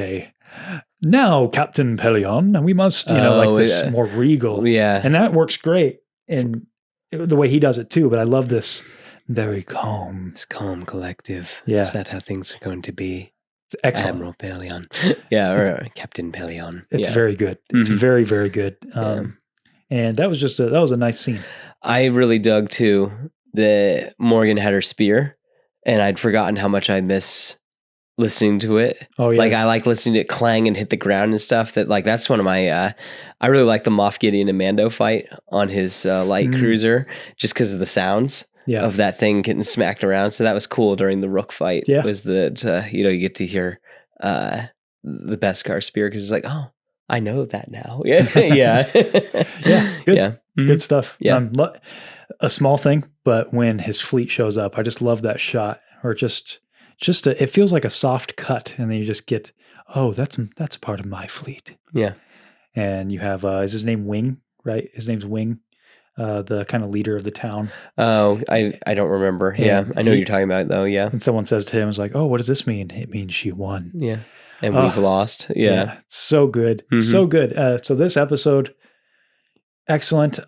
now Captain Pelion, and we must, this more regal. Yeah. And that works great in the way he does it too. But I love this very calm. It's calm, collective. Yeah. Is that how things are going to be? It's excellent. Admiral Pelion. Or Captain Pelion. It's very good. It's very, very good. And that was that was a nice scene. I really dug too that Morgan had her spear, and I'd forgotten how much I miss listening to it. Oh yeah. Like I like listening to it clang and hit the ground and stuff. That's one of my I really like the Moff Gideon and Mando fight on his light cruiser just because of the sounds of that thing getting smacked around. So that was cool during the Rook fight. Yeah. Was that you get to hear the Beskar spear because it's like, oh, I know that now. Yeah. Yeah. Good. Good stuff. Yeah. A small thing, but when his fleet shows up, I just love that shot. Or it feels like a soft cut, and then you just get, that's part of my fleet. Yeah. And you have, is his name Wing, right? His name's Wing, the kind of leader of the town. Oh, I don't remember. And I know what you're talking about though. Yeah. And someone says to him, it's like, oh, what does this mean? It means she won. Yeah. And we've lost. Yeah. So good. So good. So this episode, excellent.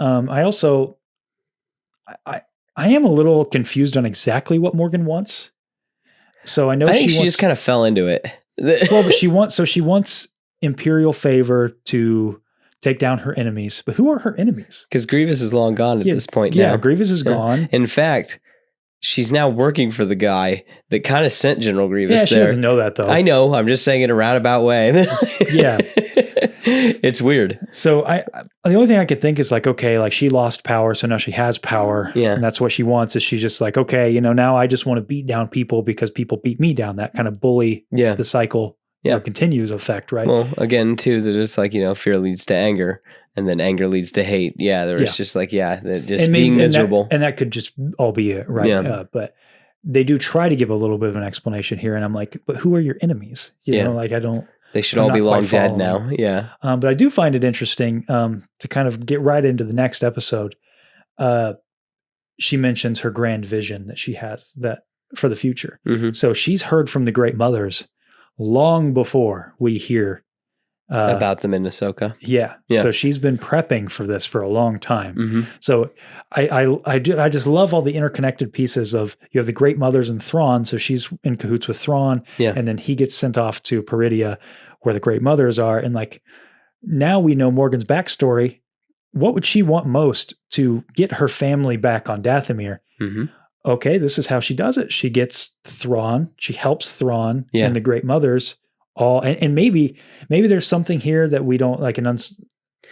I am a little confused on exactly what Morgan wants. So I know she just kind of fell into it. Well, but she wants Imperial favor to take down her enemies. But who are her enemies? Because Grievous is long gone at this point now. Yeah, Grievous is gone. In fact, she's now working for the guy that kind of sent General Grievous there. She doesn't know that, though. I know. I'm just saying it a roundabout way. Yeah. It's weird. So the only thing I could think is like, okay, like she lost power, so now she has power. Yeah. And that's what she wants, is she's just like, okay, you know, now I just want to beat down people because people beat me down. That kind of bully the cycle continues effect, right? Well, again, too, that it's like, you know, fear leads to anger, and then anger leads to hate. Yeah, there was just like, just being miserable. And that could just all be it, right? Yeah. But they do try to give a little bit of an explanation here, and I'm like, but who are your enemies? You know, like They should all be long dead now. Yeah. But I do find it interesting to kind of get right into the next episode. She mentions her grand vision that she has that for the future. Mm-hmm. So she's heard from the Great Mothers long before we hear about them in Ahsoka. Yeah. So she's been prepping for this for a long time. Mm-hmm. So I just love all the interconnected pieces of, you have the Great Mothers and Thrawn. So she's in cahoots with Thrawn. Yeah. And then he gets sent off to Peridia where the Great Mothers are. And like, now we know Morgan's backstory. What would she want most to get her family back on Dathomir? Mm-hmm. Okay, this is how she does it. She gets Thrawn. She helps Thrawn and the Great Mothers all. And maybe there's something here that we don't, like an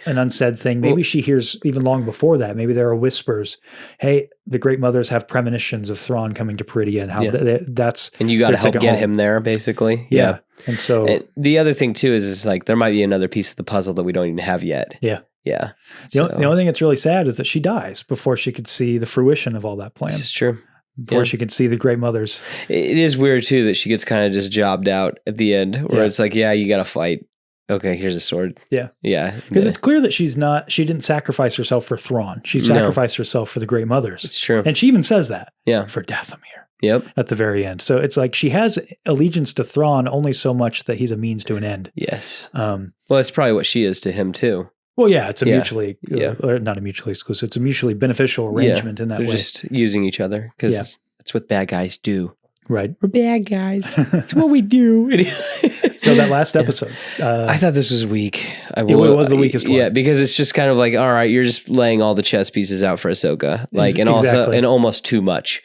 unsaid thing. Maybe she hears even long before that. Maybe there are whispers. Hey, the Great Mothers have premonitions of Thrawn coming to Peridia, and how that's, and you got to help get him there, basically. Yeah. And so the other thing too is like there might be another piece of the puzzle that we don't even have yet. Yeah. Yeah. The only thing that's really sad is that she dies before she could see the fruition of all that plan. This is true. Before she could see the Great Mothers. It is weird too that she gets kind of just jobbed out at the end, where it's like, you got to fight. Okay, here's a sword. Yeah. Yeah. Because it's clear that she didn't sacrifice herself for Thrawn. She sacrificed herself for the Great Mothers. It's true. And she even says that. Yeah. For Dathomir. Yep. At the very end. So it's like she has allegiance to Thrawn only so much that he's a means to an end. Yes. Well, that's probably what she is to him too. Well, yeah, it's a mutually, or not a mutually exclusive, it's a mutually beneficial arrangement in that way. They're just using each other because that's what bad guys do. Right. We're bad guys. That's what we do. So that last episode. I thought this was weak. It was the weakest one. Yeah, because it's just kind of like, all right, you're just laying all the chess pieces out for Ahsoka. Like, and also, and almost too much.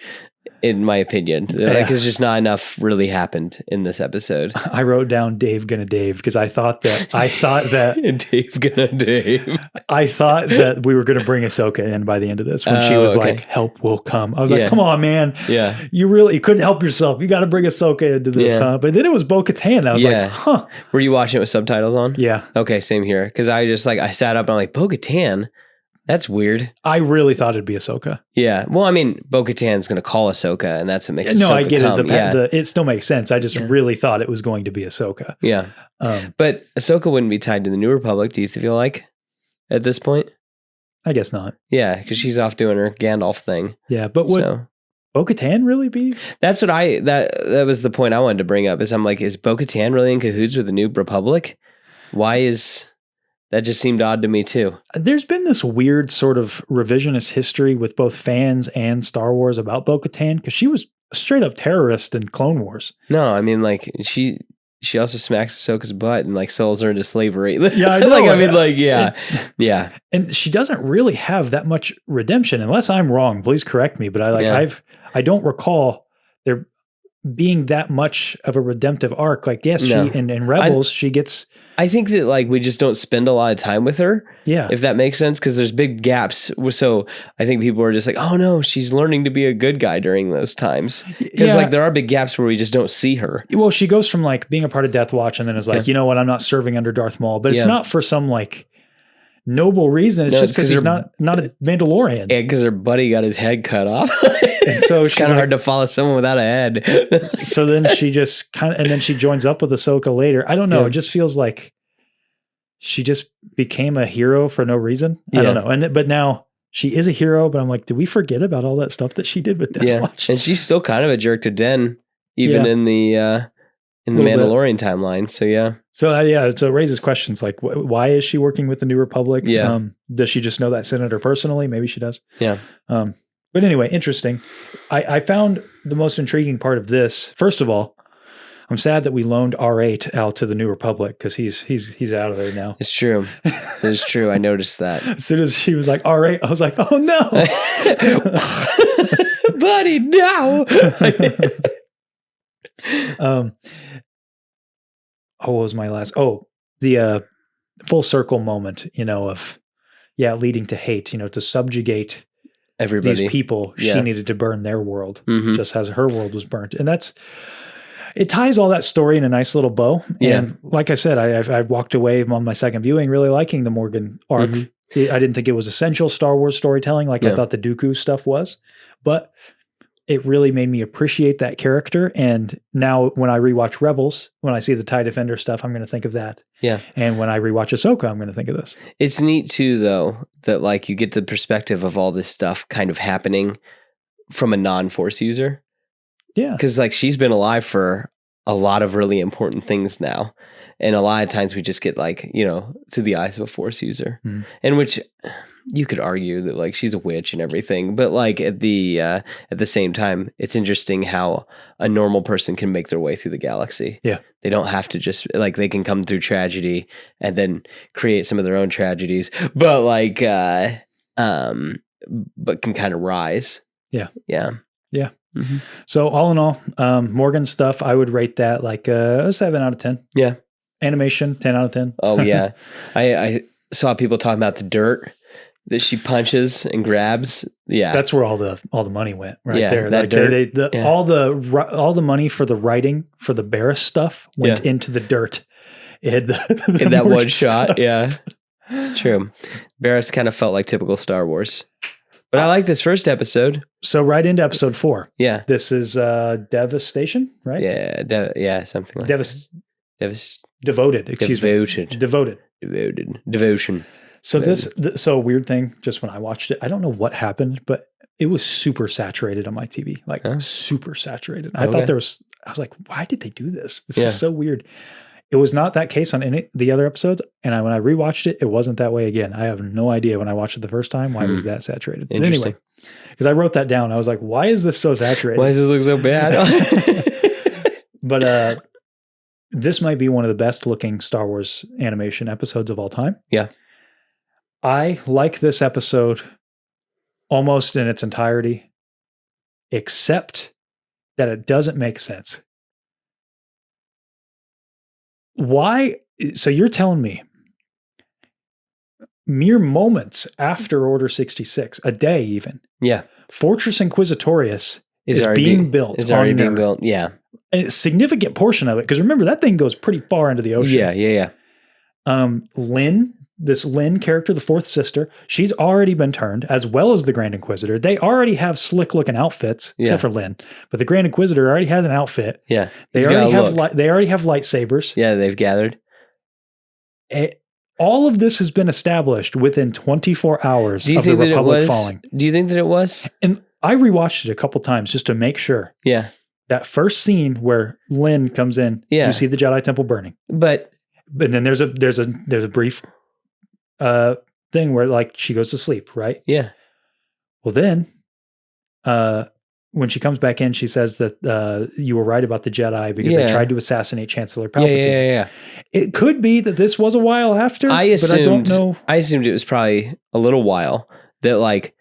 In my opinion, like it's just not enough really happened in this episode. I wrote down Dave gonna Dave because I thought that Dave gonna Dave. I thought that we were gonna bring Ahsoka in by the end of this when she was like, "Help will come." I was like, "Come on, man! Yeah, you couldn't help yourself. You got to bring Ahsoka into this, huh?" But then it was Bo-Katan. I was like, "Huh." Were you watching it with subtitles on? Yeah. Okay, same here. Because I just I sat up and I'm like, Bo-Katan. That's weird. I really thought it'd be Ahsoka. Yeah. Well, I mean, Bo-Katan's going to call Ahsoka, and that's what makes Ahsoka No, I get come. it. It still makes sense. I just really thought it was going to be Ahsoka. Yeah. But Ahsoka wouldn't be tied to the New Republic, do you feel like, at this point? I guess not. Yeah, because she's off doing her Gandalf thing. Yeah, but would Bo-Katan really be? That's what that was the point I wanted to bring up, is I'm like, is Bo-Katan really in cahoots with the New Republic? Why is... That just seemed odd to me too. There's been this weird sort of revisionist history with both fans and Star Wars about Bo-Katan because she was a straight up terrorist in Clone Wars. No, I mean like she also smacks Ahsoka's butt and like sells her into slavery. Yeah, I know. Yeah. And she doesn't really have that much redemption, unless I'm wrong. Please correct me, but I don't recall there being that much of a redemptive arc. Like, yes, she in Rebels she gets. I think that like we just don't spend a lot of time with her. Yeah. If that makes sense, because there's big gaps. So I think people are just like, oh no, she's learning to be a good guy during those times. Because like there are big gaps where we just don't see her. Well, she goes from like being a part of Death Watch and then is like, you know what, I'm not serving under Darth Maul. But it's not for some like noble reason. It's just because he's not a Mandalorian. Yeah, because her buddy got his head cut off. And so it's kind of hard to follow someone without a head. So then she just and then she joins up with Ahsoka later. I don't know. It just feels like she just became a hero for no reason. I don't know. But now she is a hero, but I'm like, did we forget about all that stuff that she did with Death Watch? And she's still kind of a jerk to Den, even in the Mandalorian timeline. So So it raises questions like, why is she working with the New Republic? Yeah. Does she just know that senator personally? Maybe she does. Yeah. But anyway, interesting. I found the most intriguing part of this. First of all, I'm sad that we loaned R8 out to the New Republic because he's out of there now. It's true. It's true. I noticed that. As soon as she was like R8, I was like, oh no, buddy, no. What was my last? Oh, the full circle moment, of leading to hate, to subjugate everybody. These people. Yeah. She needed to burn their world, Mhm. just as her world was burnt, and it ties all that story in a nice little bow. Yeah. And like I said, I walked away on my second viewing really liking the Morgan arc. Mhm. I didn't think it was essential Star Wars storytelling like I thought the Dooku stuff was, but it really made me appreciate that character. And now when I rewatch Rebels, when I see the TIE Defender stuff, I'm going to think of that. Yeah. And when I rewatch Ahsoka, I'm going to think of this. It's neat too, though, that like you get the perspective of all this stuff kind of happening from a non-Force user. Yeah. Because like she's been alive for a lot of really important things now. And a lot of times we just get like, through the eyes of a Force user. Mhm. In which you could argue that like she's a witch and everything. But like at the same time, it's interesting how a normal person can make their way through the galaxy. Yeah. They don't have to just like they can come through tragedy and then create some of their own tragedies. But like but can kind of rise. Yeah. Yeah. Yeah. Mm-hmm. So all in all, Morgan stuff, I would rate that like a 7 out of 10. Yeah. Animation, 10 out of 10. Oh yeah. I saw people talking about the dirt that she punches and grabs. Yeah. That's where all the money went right Yeah, there. that Like dirt. Yeah. all the money for the writing for the Barris stuff went into the dirt. It had the in that Morgan one shot. stuff. Yeah. It's true. Barris kind of felt like typical Star Wars. But I like this first episode. So right into episode 4. Yeah. This is Devastation, right? Yeah. Something like that. Devoted. Excuse me. Devoted. Devotion. So so weird thing, just when I watched it, I don't know what happened, but it was super saturated on my TV, like super saturated. I thought I was like, why did they do this? This is so weird. It was not that case on any the other episodes. And when I rewatched it, it wasn't that way again. I have no idea when I watched it the first time, why it was that saturated. But anyway, because I wrote that down. I was like, why is this so saturated? Why does this look so bad? But this might be one of the best looking Star Wars animation episodes of all time. Yeah. I like this episode almost in its entirety, except that it doesn't make sense. Why? So you're telling me mere moments after Order 66, a day even, Fortress Inquisitorius is being built. It's already being built. Yeah. A significant portion of it, because remember, that thing goes pretty far into the ocean. Yeah. This Lynn character, the fourth sister, she's already been turned, as well as the Grand Inquisitor. They already have slick looking outfits, except for Lynn. But the Grand Inquisitor already has an outfit. Yeah. They already have lightsabers. Yeah, they've gathered. All of this has been established within 24 hours of the Republic falling. Do you think that it was? And I rewatched it a couple times just to make sure. Yeah. That first scene where Lynn comes in, you see the Jedi Temple burning. But then there's a brief thing where like she goes to sleep, right? Yeah. Well, then when she comes back in, she says that you were right about the Jedi because they tried to assassinate Chancellor Palpatine. Yeah. It could be that this was a while after, but I don't know. I assumed it was probably a little while that like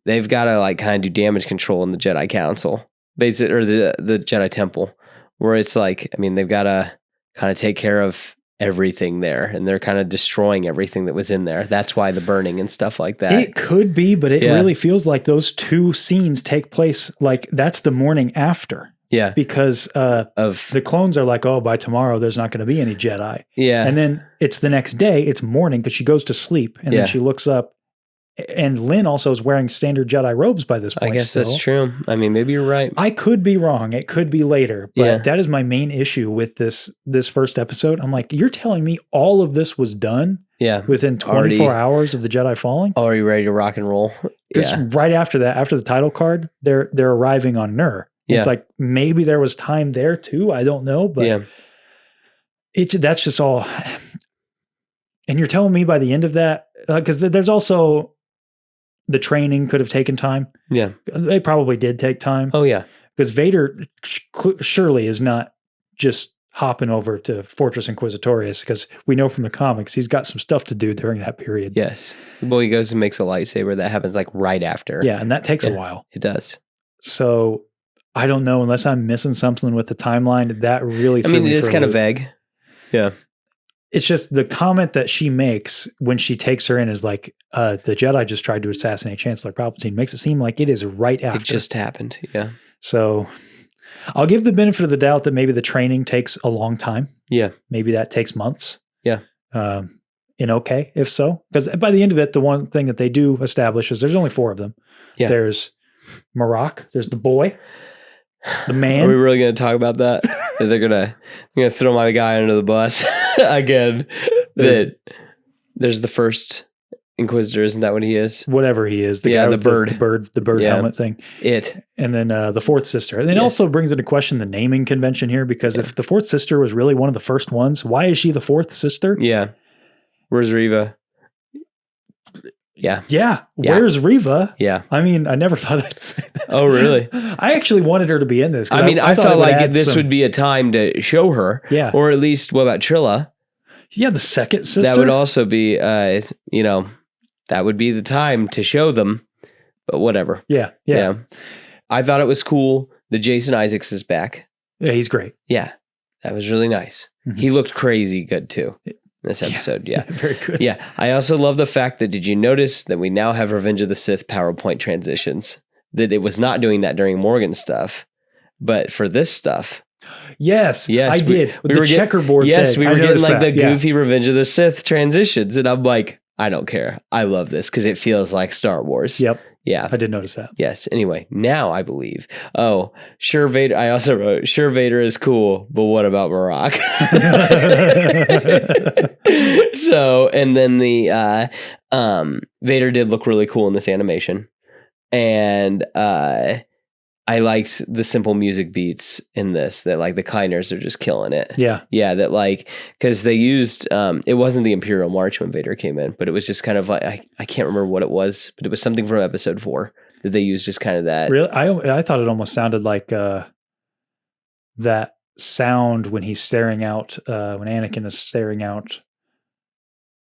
they've got to like kind of do damage control in the Jedi Council, basically, or the Jedi Temple, where it's like, I mean, they've got to kind of take care of everything there, and they're kind of destroying everything that was in there. That's why the burning and stuff like that. It could be, but it really feels like those two scenes take place like that's the morning after. Yeah. Because of the clones are like, oh, by tomorrow there's not going to be any Jedi. Yeah. And then it's the next day, it's morning because she goes to sleep and then she looks up. And Lynn also is wearing standard Jedi robes by this point. I guess that's true. I mean, maybe you're right. I could be wrong. It could be later. But that is my main issue with this first episode. I'm like, you're telling me all of this was done within 24 hours of the Jedi falling? Already ready to rock and roll. Because right after that, after the title card, they're arriving on Nur. It's like maybe there was time there too. I don't know. But that's just all. And you're telling me by the end of that, because there's also... The training could have taken time. Yeah. They probably did take time. Oh, yeah. Because Vader surely is not just hopping over to Fortress Inquisitorius because we know from the comics he's got some stuff to do during that period. Yes. Well, he goes and makes a lightsaber. That happens like right after. Yeah, and that takes a while. It does. So I don't know, unless I'm missing something with the timeline. That really threw me it is for a kind of loop. vague. Yeah. It's just the comment that she makes when she takes her in is like, the Jedi just tried to assassinate Chancellor Palpatine. Makes it seem like it is right after. It just happened. Yeah. So I'll give the benefit of the doubt that maybe the training takes a long time. Yeah. Maybe that takes months. Yeah. And okay, if so. Because by the end of it, the one thing that they do establish is there's only 4 of them. Yeah. There's Marok, there's the boy, the man. Are we really going to talk about that? They're gonna throw my guy under the bus again. There's the first Inquisitor, isn't that what he is? Whatever he is, the guy with the bird helmet thing. And then the 4th sister. And it also brings into question the naming convention here, because if the 4th sister was really one of the first ones, why is she the 4th sister? Yeah. Where's Reva? Yeah. Where's Reva? Yeah. I mean, I never thought I'd say that. Oh, really? I actually wanted her to be in this. I mean, I felt like this would be a time to show her. Yeah. Or at least, what about Trilla? Yeah, the second sister. That would also be, that would be the time to show them. But whatever. Yeah. I thought it was cool that Jason Isaacs is back. Yeah, he's great. Yeah. That was really nice. Mm-hmm. He looked crazy good too. This episode, yeah. Very good. Yeah. I also love the fact that, did you notice that we now have Revenge of the Sith PowerPoint transitions? That it was not doing that during Morgan's stuff, but for this stuff. Yes, I did. We were checkerboard Yes, thing. we were getting like the goofy Revenge of the Sith transitions. And I'm like, I don't care. I love this because it feels like Star Wars. Yep. Yeah. I did notice that. Yes. Anyway, now I believe. Oh, sure, Vader. I also wrote, sure, Vader is cool, but what about Marok? So, and then the Vader did look really cool in this animation. And I liked the simple music beats in this, that like the Konnors are just killing it. Yeah. Yeah. That like, because they used, it wasn't the Imperial March when Vader came in, but it was just kind of like, I can't remember what it was, but it was something from episode 4 that they used, just kind of that. Really? I thought it almost sounded like that sound when he's staring out, when Anakin is staring out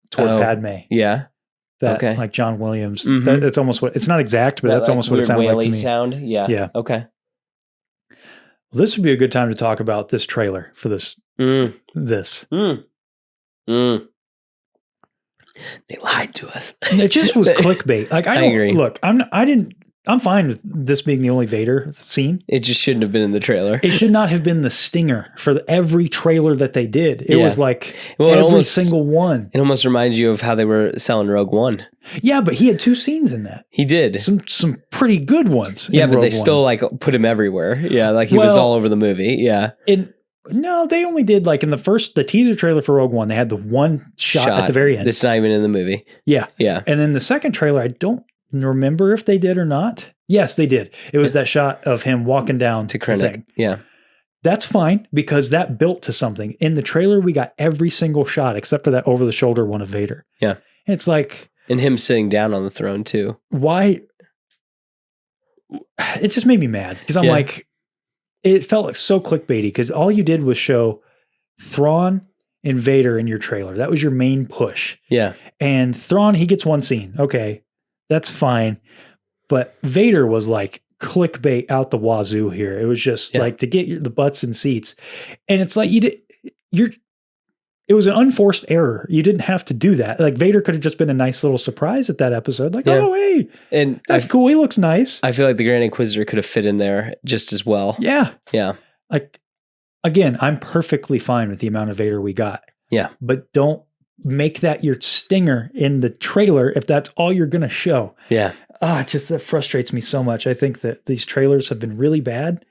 toward Padme. Yeah. That, like John Williams. Mm-hmm. It's almost what, it's not exact, but that's almost what it sounded like to me. Sound? Yeah. Yeah. Okay. Well, this would be a good time to talk about this trailer for this. They lied to us. It just was clickbait. Like, I agree. Look, I'm fine with this being the only Vader scene. It just shouldn't have been in the trailer. It should not have been the stinger for every trailer that they did. It was like every single one. It almost reminds you of how they were selling Rogue One. Yeah, but he had 2 scenes in that. He did. Some pretty good ones. Yeah, but they still like put him everywhere. Yeah, like he was all over the movie. Yeah. No, they only did like in the teaser trailer for Rogue One, they had the one shot at the very end. It's not even in the movie. Yeah. Yeah. And then the second trailer, I don't remember if they did or not. Yes, they did. It was that shot of him walking down to Krennic. Yeah. That's fine because that built to something. In the trailer, we got every single shot except for that over the shoulder one of Vader. Yeah. And it's like, and him sitting down on the throne too. Why? It just made me mad because I'm like, it felt like so clickbaity because all you did was show Thrawn and Vader in your trailer. That was your main push. Yeah. And Thrawn, he gets one scene. Okay. That's fine. But Vader was like clickbait out the wazoo here. It was just like to get the butts in seats. And it's like it was an unforced error. You didn't have to do that. Like Vader could have just been a nice little surprise at that episode. Like, oh, hey, and that's cool. He looks nice. I feel like the Grand Inquisitor could have fit in there just as well. Yeah. Yeah. Like, again, I'm perfectly fine with the amount of Vader we got. Yeah. But don't make that your stinger in the trailer if that's all you're going to show. Yeah. That frustrates me so much. I think that these trailers have been really bad.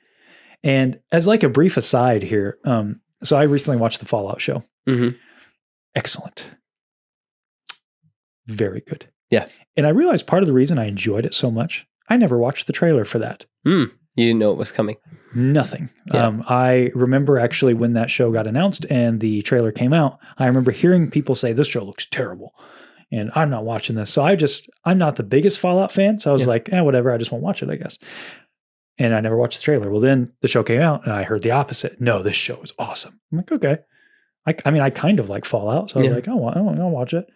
And as like a brief aside here, so I recently watched the Fallout show. Mm-hmm. Excellent. Very good. Yeah. And I realized part of the reason I enjoyed it so much, I never watched the trailer for that. You didn't know it was coming? Nothing. Yeah. I remember actually when that show got announced and the trailer came out, I remember hearing people say, this show looks terrible. And I'm not watching this. So I'm not the biggest Fallout fan. So I was like, whatever. I just won't watch it, I guess. and I never watched the trailer. Well, then the show came out and I heard the opposite. No, this show is awesome. I'm like, okay. I mean, I kind of like Fallout. So I was like, I'll watch it.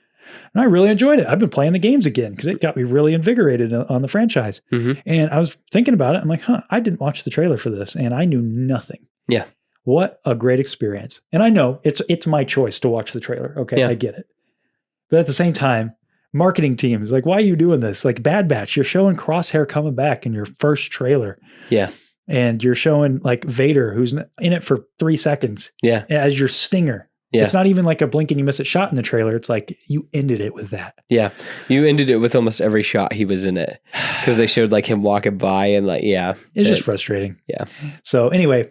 And I really enjoyed it. I've been playing the games again because it got me really invigorated on the franchise. And I was thinking about it. I'm like, I didn't watch the trailer for this and I knew nothing. Yeah. What a great experience. And I know it's my choice to watch the trailer. Okay. Yeah. I get it. But at the same time, marketing teams, like, why are you doing this? Like Bad Batch, you're showing Crosshair coming back in your first trailer. Yeah. And you're showing like Vader, who's in it for 3 seconds. Yeah. As your stinger. Yeah. It's not even like a blink and you miss it shot in the trailer. It's like you ended it with that. Yeah. You ended it with almost every shot he was in it because they showed like him walking by and like, yeah. It's just frustrating. Yeah. So anyway,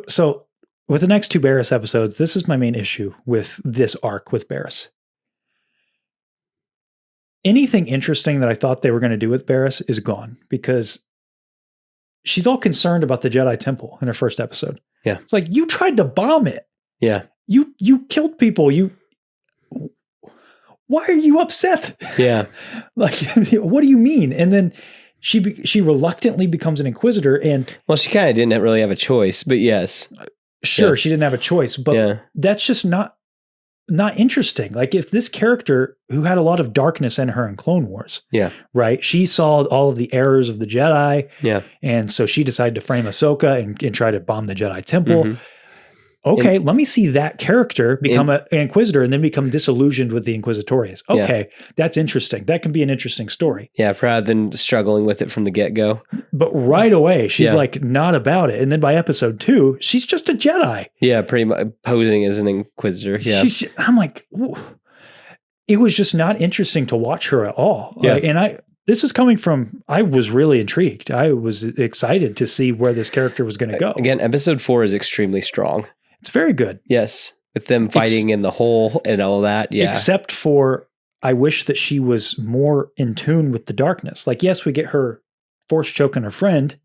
so with the next 2 Barriss episodes, this is my main issue with this arc with Barriss. Anything interesting that I thought they were going to do with Barriss is gone because she's all concerned about the Jedi Temple in her first episode. Yeah. It's like, you tried to bomb it. Yeah. You killed people. Why are you upset? Yeah. Like, what do you mean? And then she reluctantly becomes an Inquisitor, and well, she kind of didn't really have a choice, but yes. Sure, she didn't have a choice, but that's just not interesting. Like, if this character who had a lot of darkness in her in Clone Wars, right? She saw all of the errors of the Jedi, and so she decided to frame Ahsoka and try to bomb the Jedi Temple. Okay, let me see that character become an Inquisitor and then become disillusioned with the Inquisitorius. Okay, that's interesting. That can be an interesting story. Yeah, rather than struggling with it from the get-go. But right away, she's like not about it. And then by episode 2, she's just a Jedi. Yeah, pretty much posing as an Inquisitor. Yeah, I'm like, ooh. It was just not interesting to watch her at all. Yeah. And this is coming from, I was really intrigued. I was excited to see where this character was going to go. Again, episode 4 is extremely strong. It's very good. Yes. With them fighting in the hole and all that. Yeah. Except for, I wish that she was more in tune with the darkness. Like, yes, we get her force choking her friend.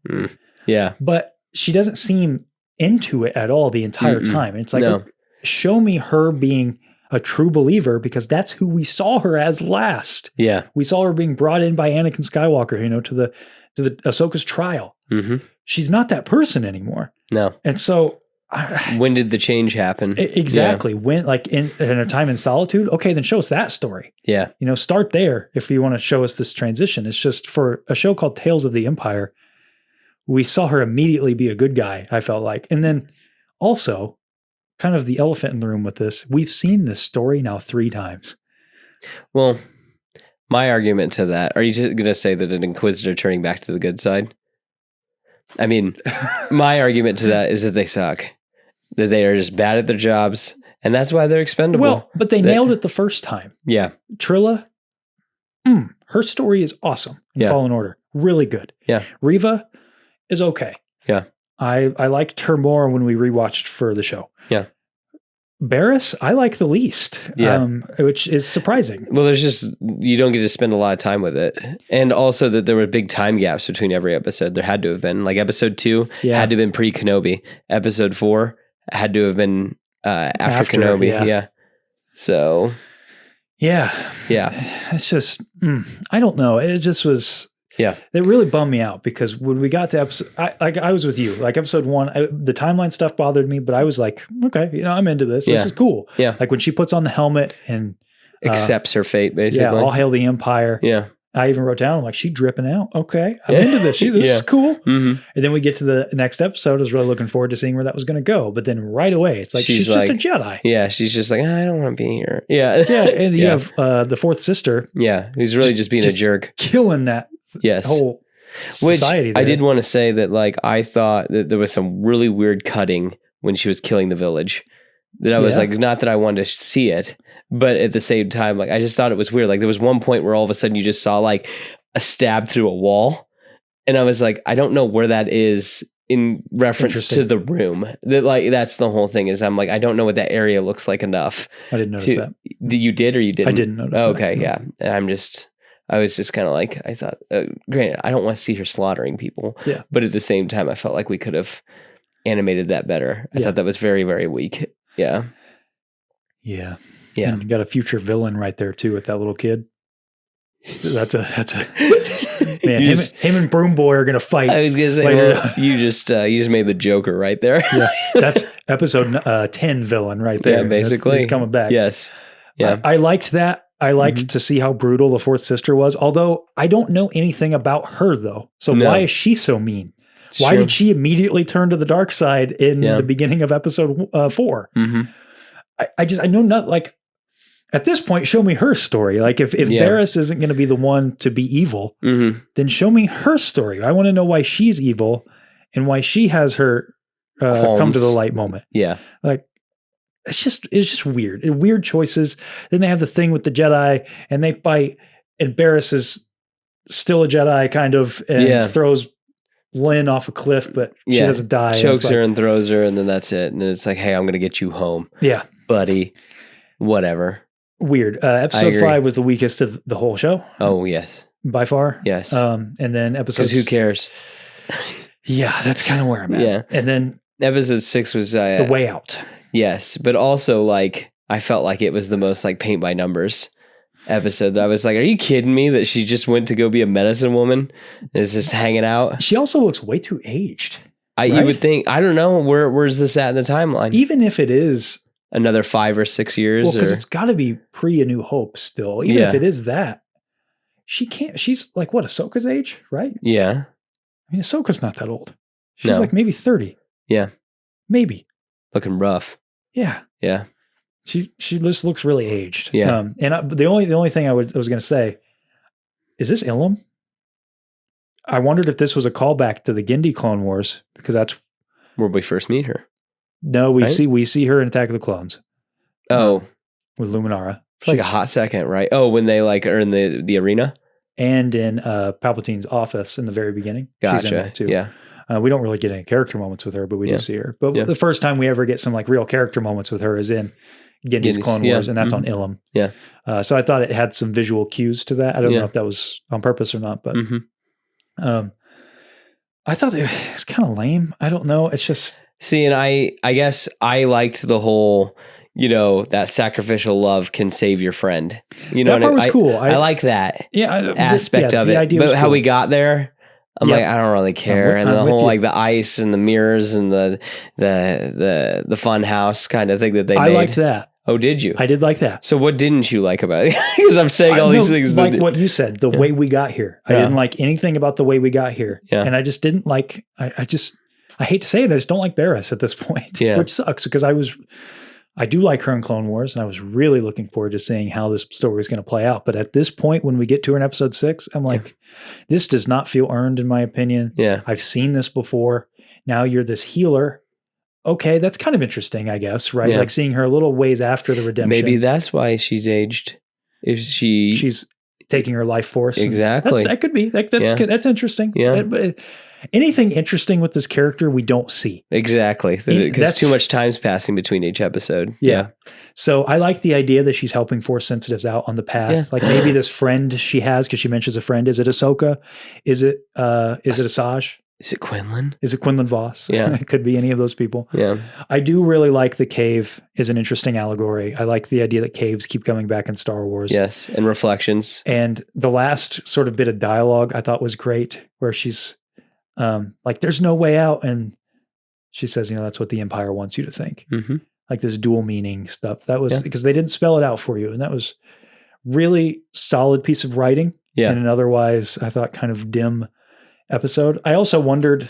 Yeah. But she doesn't seem into it at all the entire time. It's like, show me her being a true believer, because that's who we saw her as last. Yeah. We saw her being brought in by Anakin Skywalker, to the Ahsoka's trial. She's not that person anymore. No. And so, when did the change happen? Exactly. When, like in a time in solitude, okay, then show us that story. Yeah. Start there if you want to show us this transition. It's just for a show called Tales of the Empire, we saw her immediately be a good guy, I felt like. And then also, kind of the elephant in the room with this, we've seen this story now 3 times. Well, my argument to that, are you just going to say that an Inquisitor turning back to the good side? I mean, my argument to that is that they suck. That they are just bad at their jobs, and that's why they're expendable. Well, but they nailed it the first time. Yeah. Trilla, her story is awesome in Fallen Order. Really good. Yeah. Reva is okay. Yeah. I liked her more when we rewatched for the show. Yeah. Barriss, I like the least, which is surprising. Well, you don't get to spend a lot of time with it. And also that there were big time gaps between every episode. There had to have been. Like episode 2 had to have been pre-Kenobi. Episode 4 had to have been after Kenobi. Yeah. So. Yeah. Yeah. It's just, I don't know. It just was. Yeah. It really bummed me out because when we got to episode, I was with you, like episode 1, the timeline stuff bothered me, but I was like, okay, I'm into this. This is cool. Yeah. Like when she puts on the helmet and accepts her fate, basically. Yeah. All hail the Empire. Yeah. I even wrote down, I'm like, she dripping out. Okay. I'm into this. This is cool. And then we get to the next episode. I was really looking forward to seeing where that was going to go. But then right away, it's like, she's just a Jedi. Yeah. She's just like, I don't want to be here. Yeah. Yeah. And you have the 4th sister. Yeah. Who's really just being a jerk. Killing that. Whole society. Which I did want to say that, like, I thought that there was some really weird cutting when she was killing the village. That I was like, not that I wanted to see it, but at the same time, like, I just thought it was weird. Like, there was one point where all of a sudden you just saw like a stab through a wall, and I was like, I don't know where that is in reference to the room. That, like, that's the whole thing. Is I'm like, I don't know what that area looks like enough. I didn't notice that. You did or you didn't? I didn't notice. Okay, that. Yeah. And I was just kind of like, I thought, granted, I don't want to see her slaughtering people, but at the same time, I felt like we could have animated that better. I thought that was very, very weak. Yeah. Yeah. Yeah. And you got a future villain right there too with that little kid. That's a Man, him and Broom Boy are gonna fight. I was gonna say, well, you just made the Joker right there. Yeah, that's episode 10 villain right there. Yeah, basically, he's coming back. Yes, yeah, I liked that. I liked to see how brutal the fourth sister was. Although I don't know anything about her though, so why is she so mean? Why did she immediately turn to the dark side in the beginning of episode 4? I know not like. At this point, show me her story. Like if Barriss isn't going to be the one to be evil, then show me her story. I want to know why she's evil and why she has her come to the light moment. Yeah. Like it's just weird. Weird choices. Then they have the thing with the Jedi and they fight and Barriss is still a Jedi kind of and throws Lynn off a cliff, but she doesn't die. Chokes her and throws her and then that's it. And then it's like, hey, I'm going to get you home. Yeah. Buddy. Whatever. Weird. Episode 5 was the weakest of the whole show. Oh, yes. By far. Yes. And then episode... Because who cares? Yeah, that's kind of where I'm at. Yeah. And then... Episode 6 was... The Way Out. Yes, but also, like, I felt like it was the most, like, paint by numbers episode. I was like, are you kidding me that she just went to go be a medicine woman and is just hanging out? She also looks way too aged. Right? You would think... I don't know. Where's this at in the timeline? Even if it is... Another 5 or 6 years. Well, because it's got to be pre A New Hope still. Even if it is that, she can't. She's like what Ahsoka's age, right? Yeah. I mean, Ahsoka's not that old. She's like maybe 30. Yeah. Maybe. Looking rough. Yeah. Yeah. She just looks really aged. Yeah. And the only thing I was going to say is this Ilum. I wondered if this was a callback to the Gindi Clone Wars because that's where we first meet her. No, we see her in Attack of the Clones. Oh, with Luminara for like a hot second, right? Oh, when they like are in the arena and in Palpatine's office in the very beginning. Gotcha. She's in there too. Yeah, we don't really get any character moments with her, but we do see her. But the first time we ever get some like real character moments with her is in Gindi's Clone Wars, and that's on Ilum. Yeah. So I thought it had some visual cues to that. I don't know if that was on purpose or not, but I thought it was kind of lame. I don't know. It's just. See, and I guess I liked the whole, that sacrificial love can save your friend. That part was cool. I like that aspect of the it. Idea but how cool. we got there, I'm like, I don't really care. And the whole like the ice and the mirrors and the fun house kind of thing that they made. I liked that. Oh, did you? I did like that. So what didn't you like about it? Because I'm saying all these things. Like what you said, the way we got here. I didn't like anything about the way we got here. Yeah. And I just didn't like, I hate to say it, I just don't like Barriss at this point, which sucks because I do like her in Clone Wars and I was really looking forward to seeing how this story is going to play out. But at this point, when we get to her in episode 6, I'm like, this does not feel earned in my opinion. Yeah. I've seen this before. Now you're this healer. Okay. That's kind of interesting, I guess, right? Yeah. Like seeing her a little ways after the redemption. Maybe that's why she's aged. If she's taking her life force. Exactly. That could be, that's interesting. Yeah. But anything interesting with this character we don't see. Exactly. Because too much time's passing between each episode. Yeah. So I like the idea that she's helping Force sensitives out on the path. Yeah. Like maybe this friend she has, because she mentions a friend. Is it Ahsoka? Is it Asajj? Is it Quinlan? Is it Quinlan Voss? Yeah. It could be any of those people. Yeah. I do really like the cave is an interesting allegory. I like the idea that caves keep coming back in Star Wars. Yes. And reflections. And the last sort of bit of dialogue I thought was great where she's like, there's no way out. And she says, that's what the Empire wants you to think. Mm-hmm. Like this dual meaning stuff. That was because they didn't spell it out for you. And that was really solid piece of writing. Yeah. In an otherwise, I thought, kind of dim episode. I also wondered,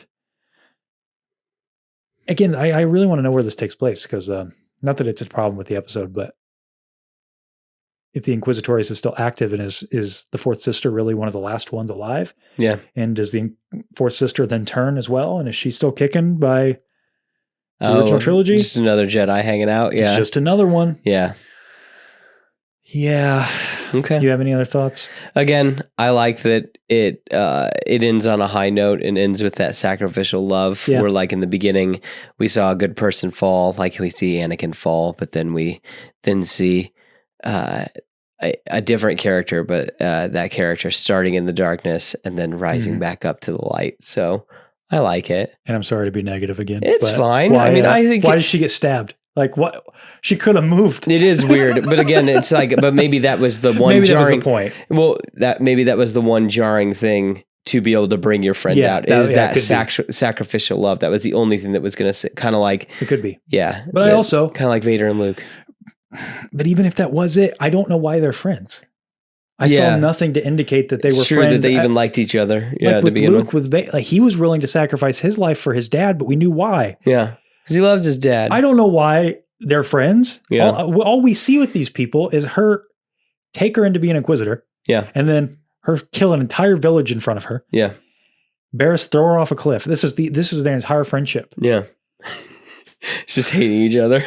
again, I really want to know where this takes place because not that it's a problem with the episode, but if the Inquisitorius is still active and is the fourth sister really one of the last ones alive? Yeah. And does the fourth sister then turn as well? And is she still kicking by the original trilogy? Just another Jedi hanging out. Yeah. It's just another one. Yeah. Yeah. Okay. Do you have any other thoughts? Again, I like that it ends on a high note and ends with that sacrificial love where like in the beginning we saw a good person fall, like we see Anakin fall, but then we see a different character, but that character starting in the darkness and then rising back up to the light. So I like it. And I'm sorry to be negative again. It's fine. Why, I mean, I think why did she get stabbed? Like what? She could have moved. It is weird, but again, it's like, but maybe that was the one maybe jarring that was the point. Well, maybe that was the one jarring thing to be able to bring your friend Yeah, out. that- Is yeah, it that could sacrificial love? That was the only thing that was going to kind of like, It could be. yeah. But I also, kind of like Vader and Luke. but even if that was it, I don't know why they're friends. I saw nothing to indicate that they were It's true friends. that they even liked each other. Yeah, Like to with begin Luke, like he was willing to sacrifice his life for his dad, but we knew why. Yeah, because he loves his dad. I don't know why they're friends. Yeah. All we see with these people is her take her into being an Inquisitor. Yeah. And then her kill an entire village in front of her. Yeah. Barriss throw her off a cliff. This is their entire friendship. Yeah. It's just hating each other.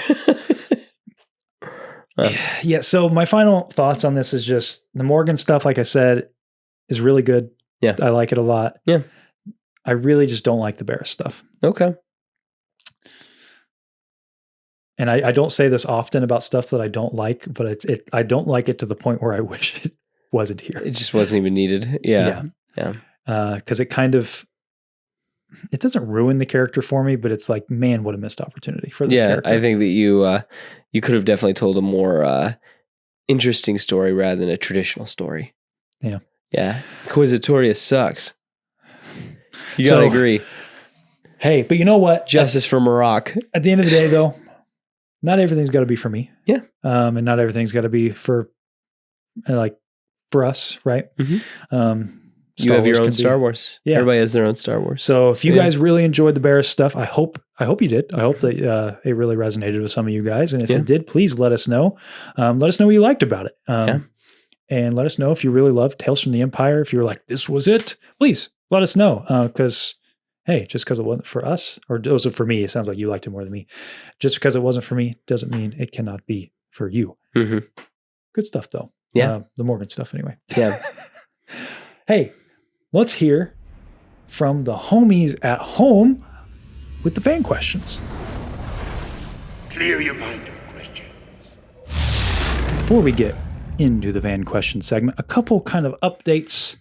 Yeah. So my final thoughts on this is just the Morgan stuff, like I said, is really good. Yeah. I like it a lot. Yeah. I really just don't like the Barriss stuff. Okay. And I don't say this often about stuff that I don't like, but I don't like it to the point where I wish it wasn't here. It just wasn't even needed. Yeah. Because it doesn't ruin the character for me, but it's like, man, what a missed opportunity for this character. I think that you could have definitely told a more interesting story rather than a traditional story. Yeah. Yeah. Inquisitorius sucks. You gotta agree. Hey, but you know what? Justice for Maroc. At the end of the day, though, not everything's got to be for me. Yeah. And not everything's got to be for us, right? Mm-hmm. You have your own Star Wars. Yeah. Everybody has their own Star Wars. So if you guys really enjoyed the Barriss stuff, I hope you did. I hope that it really resonated with some of you guys. And if it did, please let us know. Let us know what you liked about it. And let us know if you really loved Tales from the Empire. If you were like, this was it, please let us know. Because, hey, just because it wasn't for us, or it wasn't for me, it sounds like you liked it more than me. Just because it wasn't for me doesn't mean it cannot be for you. Mm-hmm. Good stuff, though. Yeah. The Morgan stuff, anyway. Yeah. Hey, let's hear from the homies at home with the fan questions. Clear your mind of questions. Before we get into the fan question segment, a couple kind of updates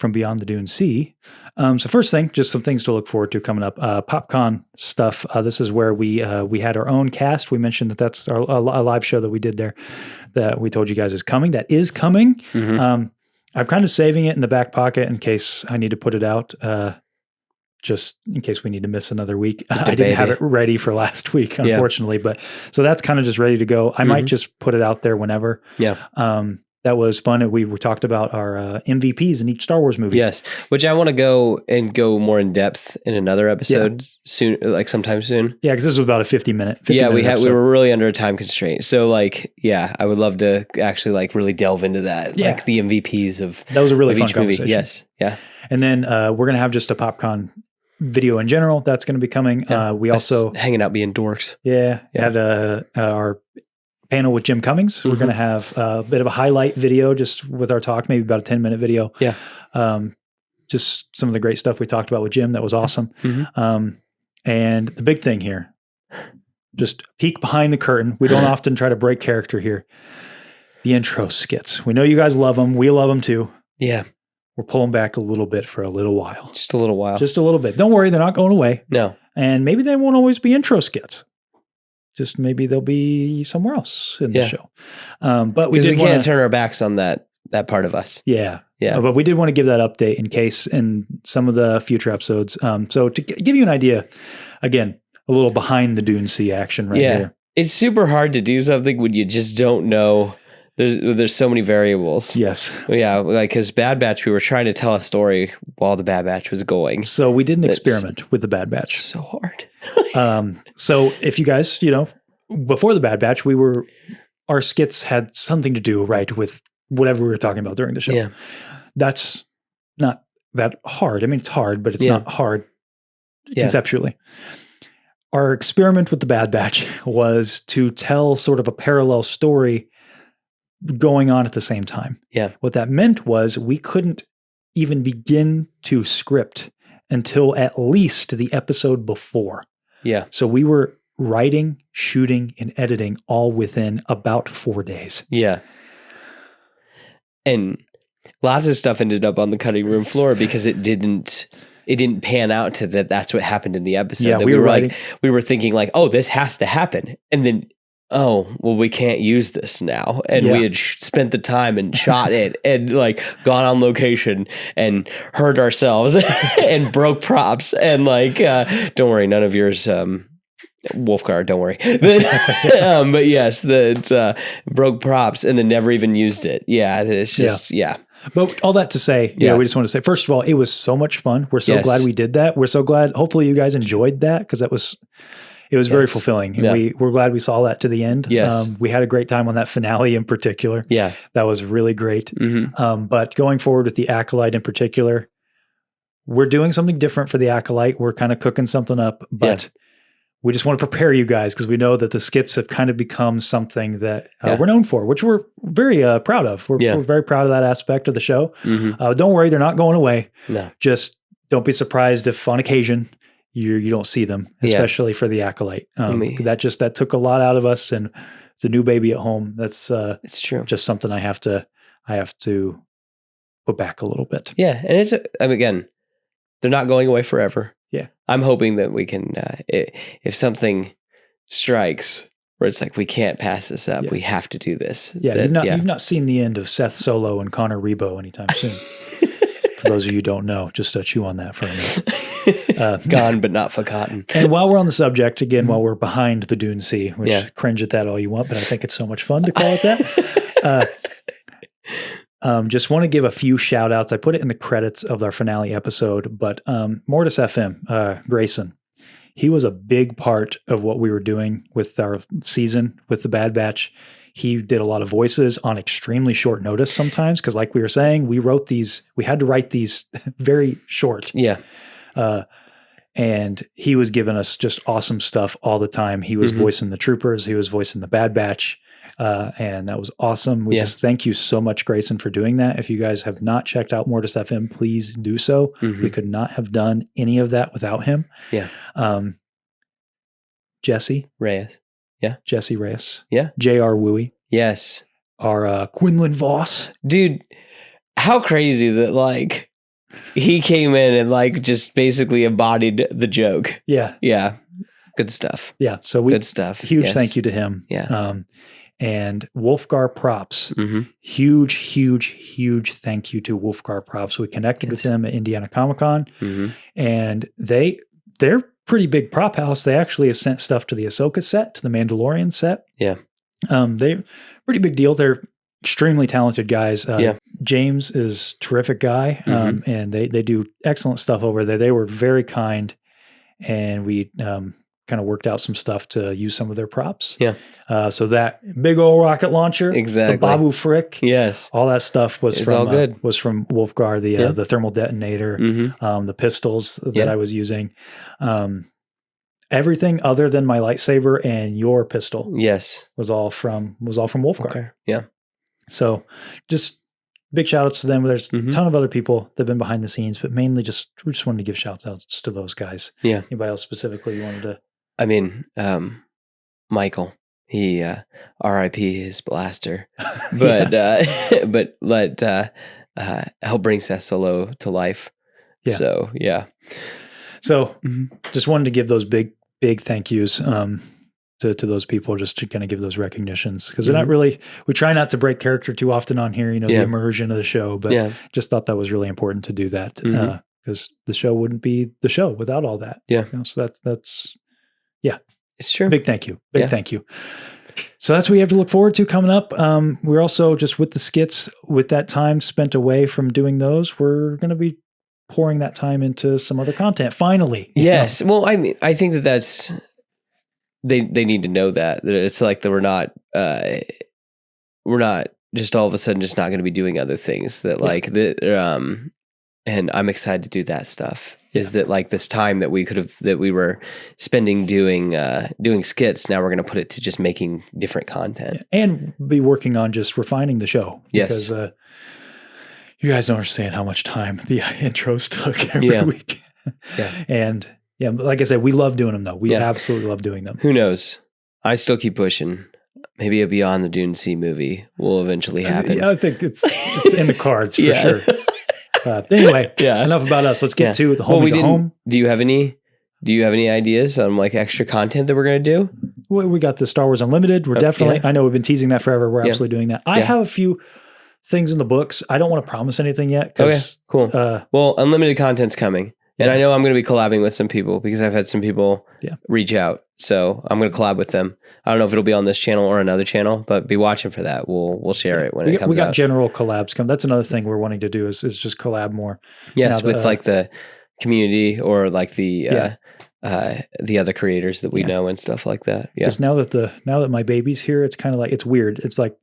from Beyond the Dune Sea. So first thing, just some things to look forward to coming up. PopCon stuff. This is where we had our own cast. We mentioned that's a live show that we did there that we told you guys is coming. That is coming. Mm-hmm. I'm kind of saving it in the back pocket in case I need to put it out, just in case we need to miss another week. I didn't have it ready for last week, unfortunately, but so that's kind of just ready to go. I might just put it out there whenever. Yeah. That was fun. We talked about our MVPs in each Star Wars movie. Yes, which I want to go more in depth in another episode soon, like sometime soon. Yeah, because this was about a 50 minute. We were really under a time constraint. So I would love to actually really delve into that. Yeah. Like the MVPs of that was a really fun each movie. conversation. Yes, yeah. And then we're gonna have just a PopCon video in general. That's going to be coming. We also hanging out being dorks. Had our panel with Jim Cummings. Mm-hmm. We're going to have a bit of a highlight video just with our talk, maybe about a 10-minute video. Yeah. Just some of the great stuff we talked about with Jim. That was awesome. Mm-hmm. And the big thing here, just peek behind the curtain. We don't often try to break character here. The intro skits. We know you guys love them. We love them too. Yeah. We're pulling back a little bit for a little while. Just a little while. Just a little bit. Don't worry. They're not going away. No. And maybe they won't always be intro skits. Just maybe they'll be somewhere else in the show. But we can't turn our backs on that part of us. Yeah. Yeah. But we did want to give that update in case in some of the future episodes. So to give you an idea, again, a little behind the Dune Sea action here. It's super hard to do something when you just don't know. There's so many variables. Yes. Yeah. Because Bad Batch, we were trying to tell a story while the Bad Batch was going. So we did an experiment with the Bad Batch. So hard. So if you guys, before the Bad Batch, our skits had something to do, right, with whatever we were talking about during the show. Yeah. That's not that hard. I mean, it's hard, but it's not hard conceptually. Our experiment with the Bad Batch was to tell sort of a parallel story going on at the same time. Yeah. What that meant was we couldn't even begin to script until at least the episode before. Yeah. So we were writing, shooting, and editing all within about 4 days. Yeah. And lots of stuff ended up on the cutting room floor because it didn't pan out to that. That's what happened in the episode. Yeah, that we were thinking oh, this has to happen. And then oh, well, we can't use this now. And we had spent the time and shot it and like gone on location and hurt ourselves and broke props. And like, don't worry, none of yours, Wolfgar, don't worry. But yes, that broke props and then never even used it. Yeah, it's just, But all that to say, we just want to say, first of all, it was so much fun. We're so glad we did that. We're so glad, hopefully you guys enjoyed that, because it was very fulfilling. And we're glad we saw that to the end. Yes. We had a great time on that finale in particular. Yeah. That was really great. But going forward with the Acolyte in particular, we're doing something different for the Acolyte. We're kind of cooking something up, but we just want to prepare you guys, because we know that the skits have kind of become something that we're known for, which we're very proud of. We're very proud of that aspect of the show. Don't worry, they're not going away. No. Just don't be surprised if on occasion you don't see them, especially for the Acolyte. That took a lot out of us, and the new baby at home. That's it's true. Just something I have to put back a little bit. Yeah, and it's again, they're not going away forever. Yeah, I'm hoping that we can, if something strikes where it's like we can't pass this up, we have to do this. Yeah, you've not seen the end of Seth Solo and Konnor Rebo anytime soon. For those of you who don't know, just chew on that for a minute. Gone but not forgotten. And while we're on the subject, again, while we're behind the Dune Sea, which cringe at that all you want, but I think it's so much fun to call it that. Just want to give a few shout outs. I put it in the credits of our finale episode, but MortisFM, Grayson, he was a big part of what we were doing with our season with the Bad Batch. He did a lot of voices on extremely short notice sometimes, because like we were saying, we had to write these very short. Yeah. And he was giving us just awesome stuff all the time. He was voicing the troopers. He was voicing the Bad Batch. And that was awesome. We just thank you so much, Grayson, for doing that. If you guys have not checked out MortisFM, please do so. We could not have done any of that without him. Yeah. Jesse Reyes. Yeah. Jesse Reyes. Yeah. J.R. Wooey. Yes. Our Quinlan Voss. Dude, how crazy that like he came in and like just basically embodied the joke. Yeah. Yeah. Good stuff. Yeah. So good stuff. Huge thank you to him. Yeah. And Wolfgar Props. Huge thank you to Wolfgar Props. We connected with them at Indiana Comic-Con. And they're pretty big prop house. They actually have sent stuff to the Ahsoka set, to the Mandalorian set. Yeah. They're pretty big deal. They're extremely talented guys. James is a terrific guy. And they do excellent stuff over there. They were very kind, and we kind of worked out some stuff to use some of their props. Yeah. So that big old rocket launcher, exactly, the Babu Frick, yes, all that stuff was from Wolfgar, the thermal detonator, the pistols that I was using, everything other than my lightsaber and your pistol, was all from Wolfgar. Okay. Yeah. So just big shout outs to them. There's a ton of other people that have been behind the scenes, but mainly we just wanted to give shout outs to those guys. Yeah. Anybody else specifically you wanted to? I mean, Michael, he RIP his blaster, but but let help bring Seth Solo to life. Yeah. So yeah. So just wanted to give those big thank yous to those people, just to kind of give those recognitions, because they're not really, we try not to break character too often on here, the immersion of the show, but just thought that was really important to do that, because the show wouldn't be the show without all that. Yeah. So that's it's true. Big thank you. Thank you. So that's what you have to look forward to coming up. We're also just with the skits, with that time spent away from doing those, we're going to be pouring that time into some other content finally. Yes. Well, I mean, I think that's, they need to know that it's like that we're not just all of a sudden just not going to be doing other things that like and I'm excited to do that stuff. Is that like this time that we were spending doing skits, now we're going to put it to just making different content and be working on just refining the show. Yes. Because you guys don't understand how much time the intros took every week. Yeah. And like I said, we love doing them though. We absolutely love doing them. Who knows? I still keep pushing. Maybe a Beyond the Dune Sea movie will eventually happen. I think it's in the cards for sure. Anyway, enough about us. Let's get to the homies at home. Do you have any ideas on like extra content that we're going to do? we got the Star Wars Unlimited. We're definitely, I know we've been teasing that forever. We're absolutely doing that. I have a few things in the books. I don't want to promise anything yet. Okay, cool. Well, unlimited content's coming. And I know I'm going to be collabing with some people because I've had some people reach out. So I'm going to collab with them. I don't know if it'll be on this channel or another channel, but be watching for that. We'll share it when it comes out. We got general collabs come. That's another thing we're wanting to do is just collab more. Yes, with like the community or like the other creators that we know and stuff like that. Yeah. Because now that my baby's here, it's kind of like, it's weird. It's like,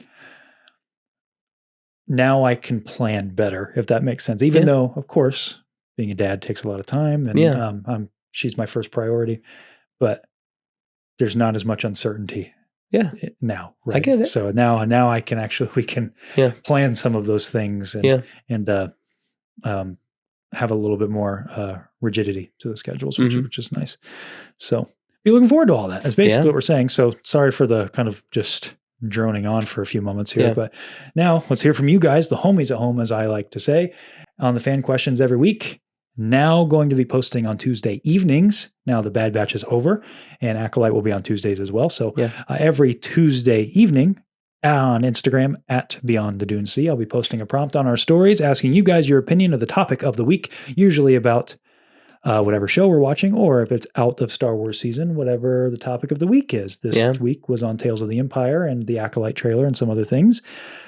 now I can plan better, if that makes sense. Even though, of course, being a dad takes a lot of time, and she's my first priority, but there's not as much uncertainty. Now, right? I get it. So now I can we can plan some of those things and have a little bit more rigidity to the schedules, which is nice. So be looking forward to all that. That's basically what we're saying. So sorry for the kind of just droning on for a few moments here, but now let's hear from you guys, the homies at home, as I like to say, on the fan questions every week. Now going to be posting on Tuesday evenings. Now the Bad Batch is over, and Acolyte will be on Tuesdays as well. So every Tuesday evening on Instagram at Beyond the Dune Sea, I'll be posting a prompt on our stories asking you guys your opinion of the topic of the week, usually about whatever show we're watching, or if it's out of Star Wars season, whatever the topic of the week is. This week was on Tales of the Empire and the Acolyte trailer and some other things.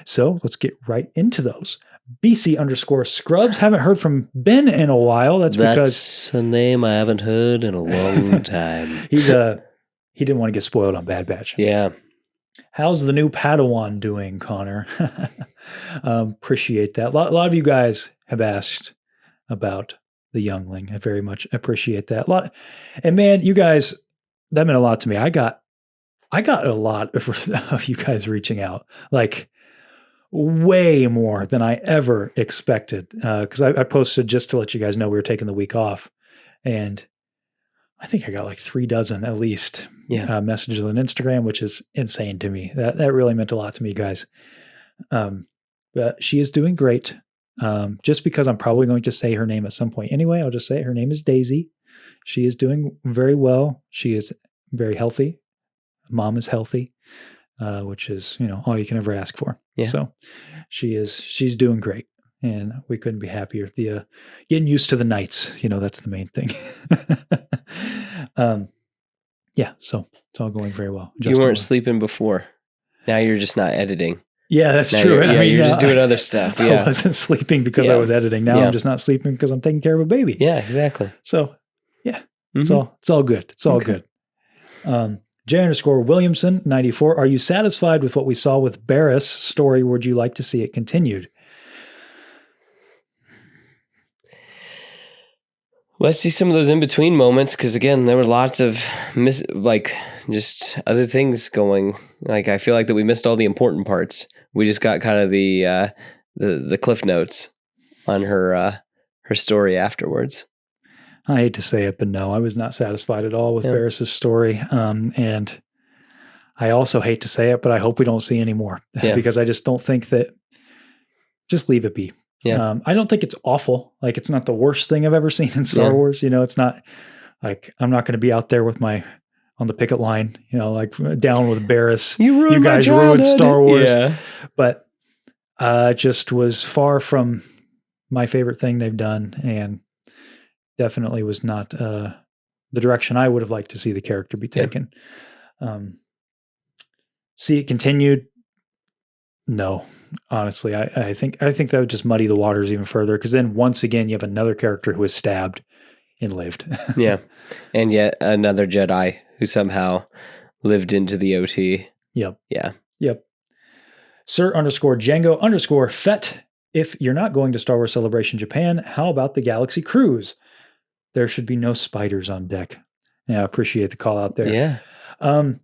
So let's get right into those. BC_Scrubs. Haven't heard from Ben in a while. That's because a name I haven't heard in a long time. he didn't want to get spoiled on Bad Batch. Yeah. How's the new Padawan doing, Konnor? Appreciate that. A lot of you guys have asked about the youngling. I very much appreciate that. And man, you guys, that meant a lot to me. I got a lot of you guys reaching out, like way more than I ever expected. Because I posted just to let you guys know we were taking the week off, and I think I got like 36 at least messages on Instagram, which is insane to me. That really meant a lot to me, guys. But she is doing great. Just because I'm probably going to say her name at some point anyway, I'll just say it. Her name is Daisy. She is doing very well. She is very healthy. Mom is healthy, which is, all you can ever ask for. Yeah. So she's doing great, and we couldn't be happier. The getting used to the nights, that's the main thing. So it's all going very well. You weren't sleeping before. Now you're just not editing. Yeah, that's true. You're just doing other stuff. Yeah. I wasn't sleeping because I was editing. Now I'm just not sleeping because I'm taking care of a baby. Yeah, exactly. So it's all good. It's all good. J_Williamson 94. Are you satisfied with what we saw with Barriss' story? Would you like to see it continued? Let's see some of those in-between moments, because again, there were lots of just other things going. Like, I feel like that we missed all the important parts. We just got kind of the cliff notes on her story afterwards. I hate to say it, but no, I was not satisfied at all with Barriss' story. And I also hate to say it, but I hope we don't see any more because I just don't think that. Just leave it be. Yeah. I don't think it's awful. Like, it's not the worst thing I've ever seen in Star Wars. It's not like I'm not going to be out there with on the picket line, like down with Barriss. You guys ruined Star Wars. Yeah. But just was far from my favorite thing they've done, and definitely was not the direction I would have liked to see the character be taken. See it continued. No, honestly, I think that would just muddy the waters even further, because then once again you have another character who is stabbed and lived. Yeah, and yet another Jedi who somehow lived into the OT. Yep. Yeah. Yep. Sir_Django_Fett. If you're not going to Star Wars Celebration Japan, how about the Galaxy Cruise? There should be no spiders on deck. Yeah, I appreciate the call out there. Yeah. I'm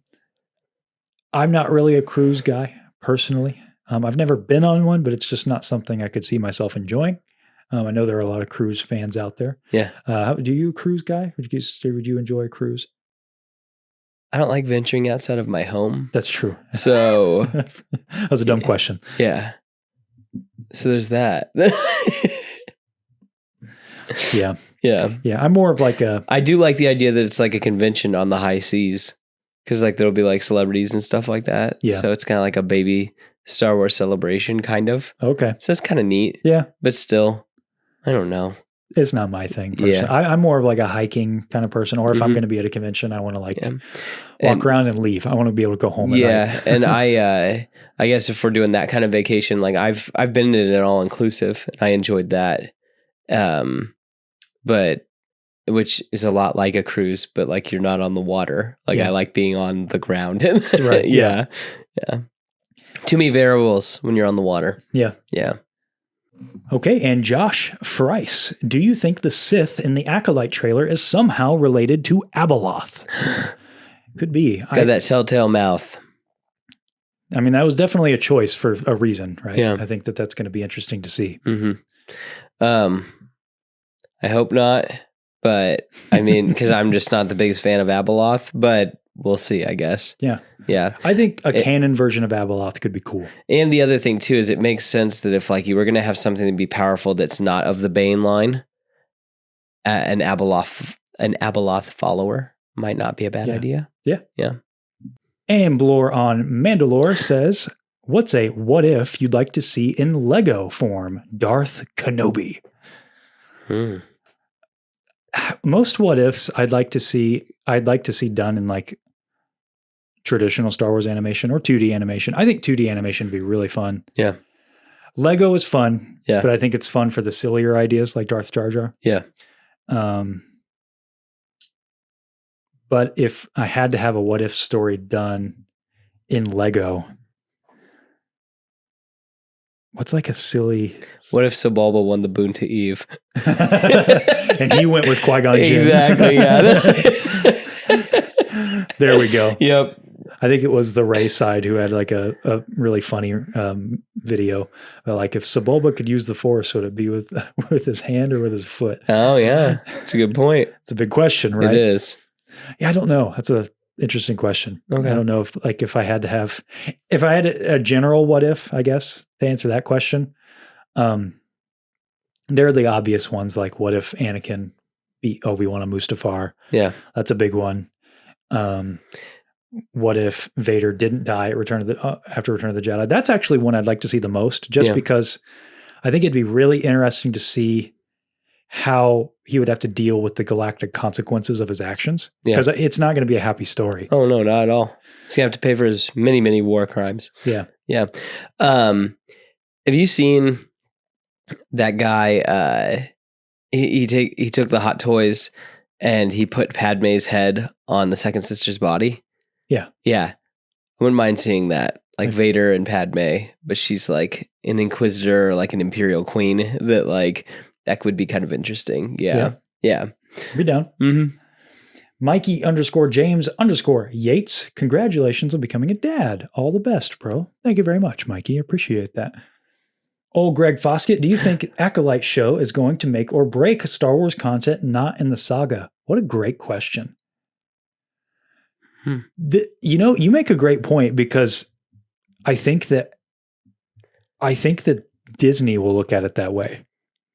not really a cruise guy personally. I've never been on one, but it's just not something I could see myself enjoying. I know there are a lot of cruise fans out there. Yeah. Do you a cruise guy? Would you enjoy a cruise? I don't like venturing outside of my home. That's true. So that was a dumb question. Yeah. So there's that. Yeah. I'm more of like I do like the idea that it's like a convention on the high seas, because like there'll be like celebrities and stuff like that. Yeah. So it's kind of like a baby Star Wars celebration, kind of. Okay. So it's kind of neat. Yeah. But still, I don't know. It's not my thing. Personally. Yeah. I'm more of like a hiking kind of person, or if I'm Mhm. going to be at a convention, I want to like Yeah. walk around and leave. I want to be able to go home. At night. And I guess if we're doing that kind of vacation, like I've been in an all inclusive, and I enjoyed that. But which is a lot like a cruise, but like you're not on the water. Like Yeah. I like being on the ground. Right. Yeah. Too many variables when you're on the water. Yeah. Yeah. Okay, and Josh Frice, do you think the Sith in the Acolyte trailer is somehow related to Abeloth? Could be. Got that telltale mouth. I mean, that was definitely a choice for a reason, right? Yeah. I think that's going to be interesting to see. Mm-hmm. I hope not, but I mean, because I'm just not the biggest fan of Abeloth, but we'll see, I guess. Yeah. Yeah. I think a canon version of Abeloth could be cool. And the other thing too is it makes sense that if like you were going to have something to be powerful that's not of the Bane line, an Abeloth follower might not be a bad idea. Yeah. Yeah. And Bloor on Mandalore says, what's a what if you'd like to see in Lego form? Darth Kenobi. Most what ifs I'd like to see done in like traditional Star Wars animation or 2D animation. I think 2D animation would be really fun. Yeah. Lego is fun. Yeah. But I think it's fun for the sillier ideas like Darth Jar Jar. Yeah. But if I had to have a what if story done in Lego, what's like a silly... What if Sebulba won the boon to Eve? And he went with Qui-Gon Jinn. Exactly, yeah. There we go. Yep. I think it was the Ray side who had like a really funny video about like if Sebulba could use the Force, would it be with his hand or with his foot? Oh, yeah. That's a good point. It's a big question, right? It is. Yeah, I don't know. That's a interesting question. Okay. I don't know if I had a general what if, I guess, to answer that question. They're the obvious ones, like what if Anakin beat Obi-Wan on Mustafar? Yeah. That's a big one. What if Vader didn't die at after Return of the Jedi? That's actually one I'd like to see the most, just because I think it'd be really interesting to see how he would have to deal with the galactic consequences of his actions. Because it's not going to be a happy story. Oh, no, not at all. He's going to have to pay for his many, many war crimes. Yeah. Yeah. Have you seen that guy? He took the Hot Toys and he put Padme's head on the second sister's body. Yeah. Yeah. I wouldn't mind seeing that. Like Vader and Padme, but she's like an Inquisitor, like an Imperial Queen that would be kind of interesting. Yeah. Be down. Mm-hmm. Mikey _James_Yates. Congratulations on becoming a dad. All the best, bro. Thank you very much, Mikey. Appreciate that. Old Greg Foskett, do you think Acolyte show is going to make or break Star Wars content not in the saga? What a great question. You make a great point, because I think that Disney will look at it that way.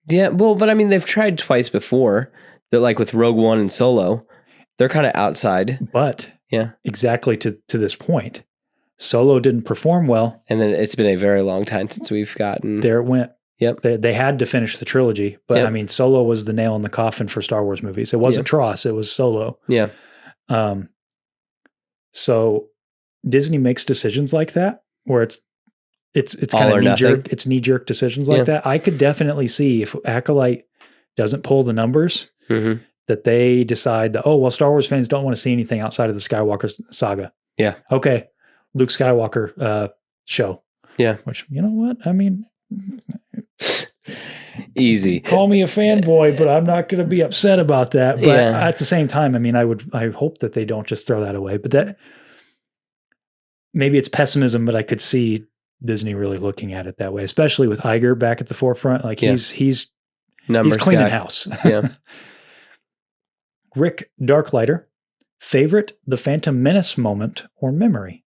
Yeah, well, but I mean, they've tried twice before. That like with Rogue One and Solo, they're kind of outside. But exactly to this point, Solo didn't perform well, and then it's been a very long time since we've gotten there. It went. Yep, they had to finish the trilogy, but I mean, Solo was the nail in the coffin for Star Wars movies. It wasn't Tross; it was Solo. Yeah. So Disney makes decisions like that where it's kind of knee-jerk. It's knee-jerk decisions like that. I could definitely see if Acolyte doesn't pull the numbers, that they decide that, Star Wars fans don't want to see anything outside of the Skywalker saga. Yeah. Okay. Luke Skywalker show. Yeah. Which, you know what? I mean, easy. Call me a fanboy, but I'm not going to be upset about that. But at the same time, I mean, I hope that they don't just throw that away. But that maybe it's pessimism, but I could see Disney really looking at it that way, especially with Iger back at the forefront. Like he's cleaning house. Yeah. Rick Darklighter, favorite The Phantom Menace moment or memory?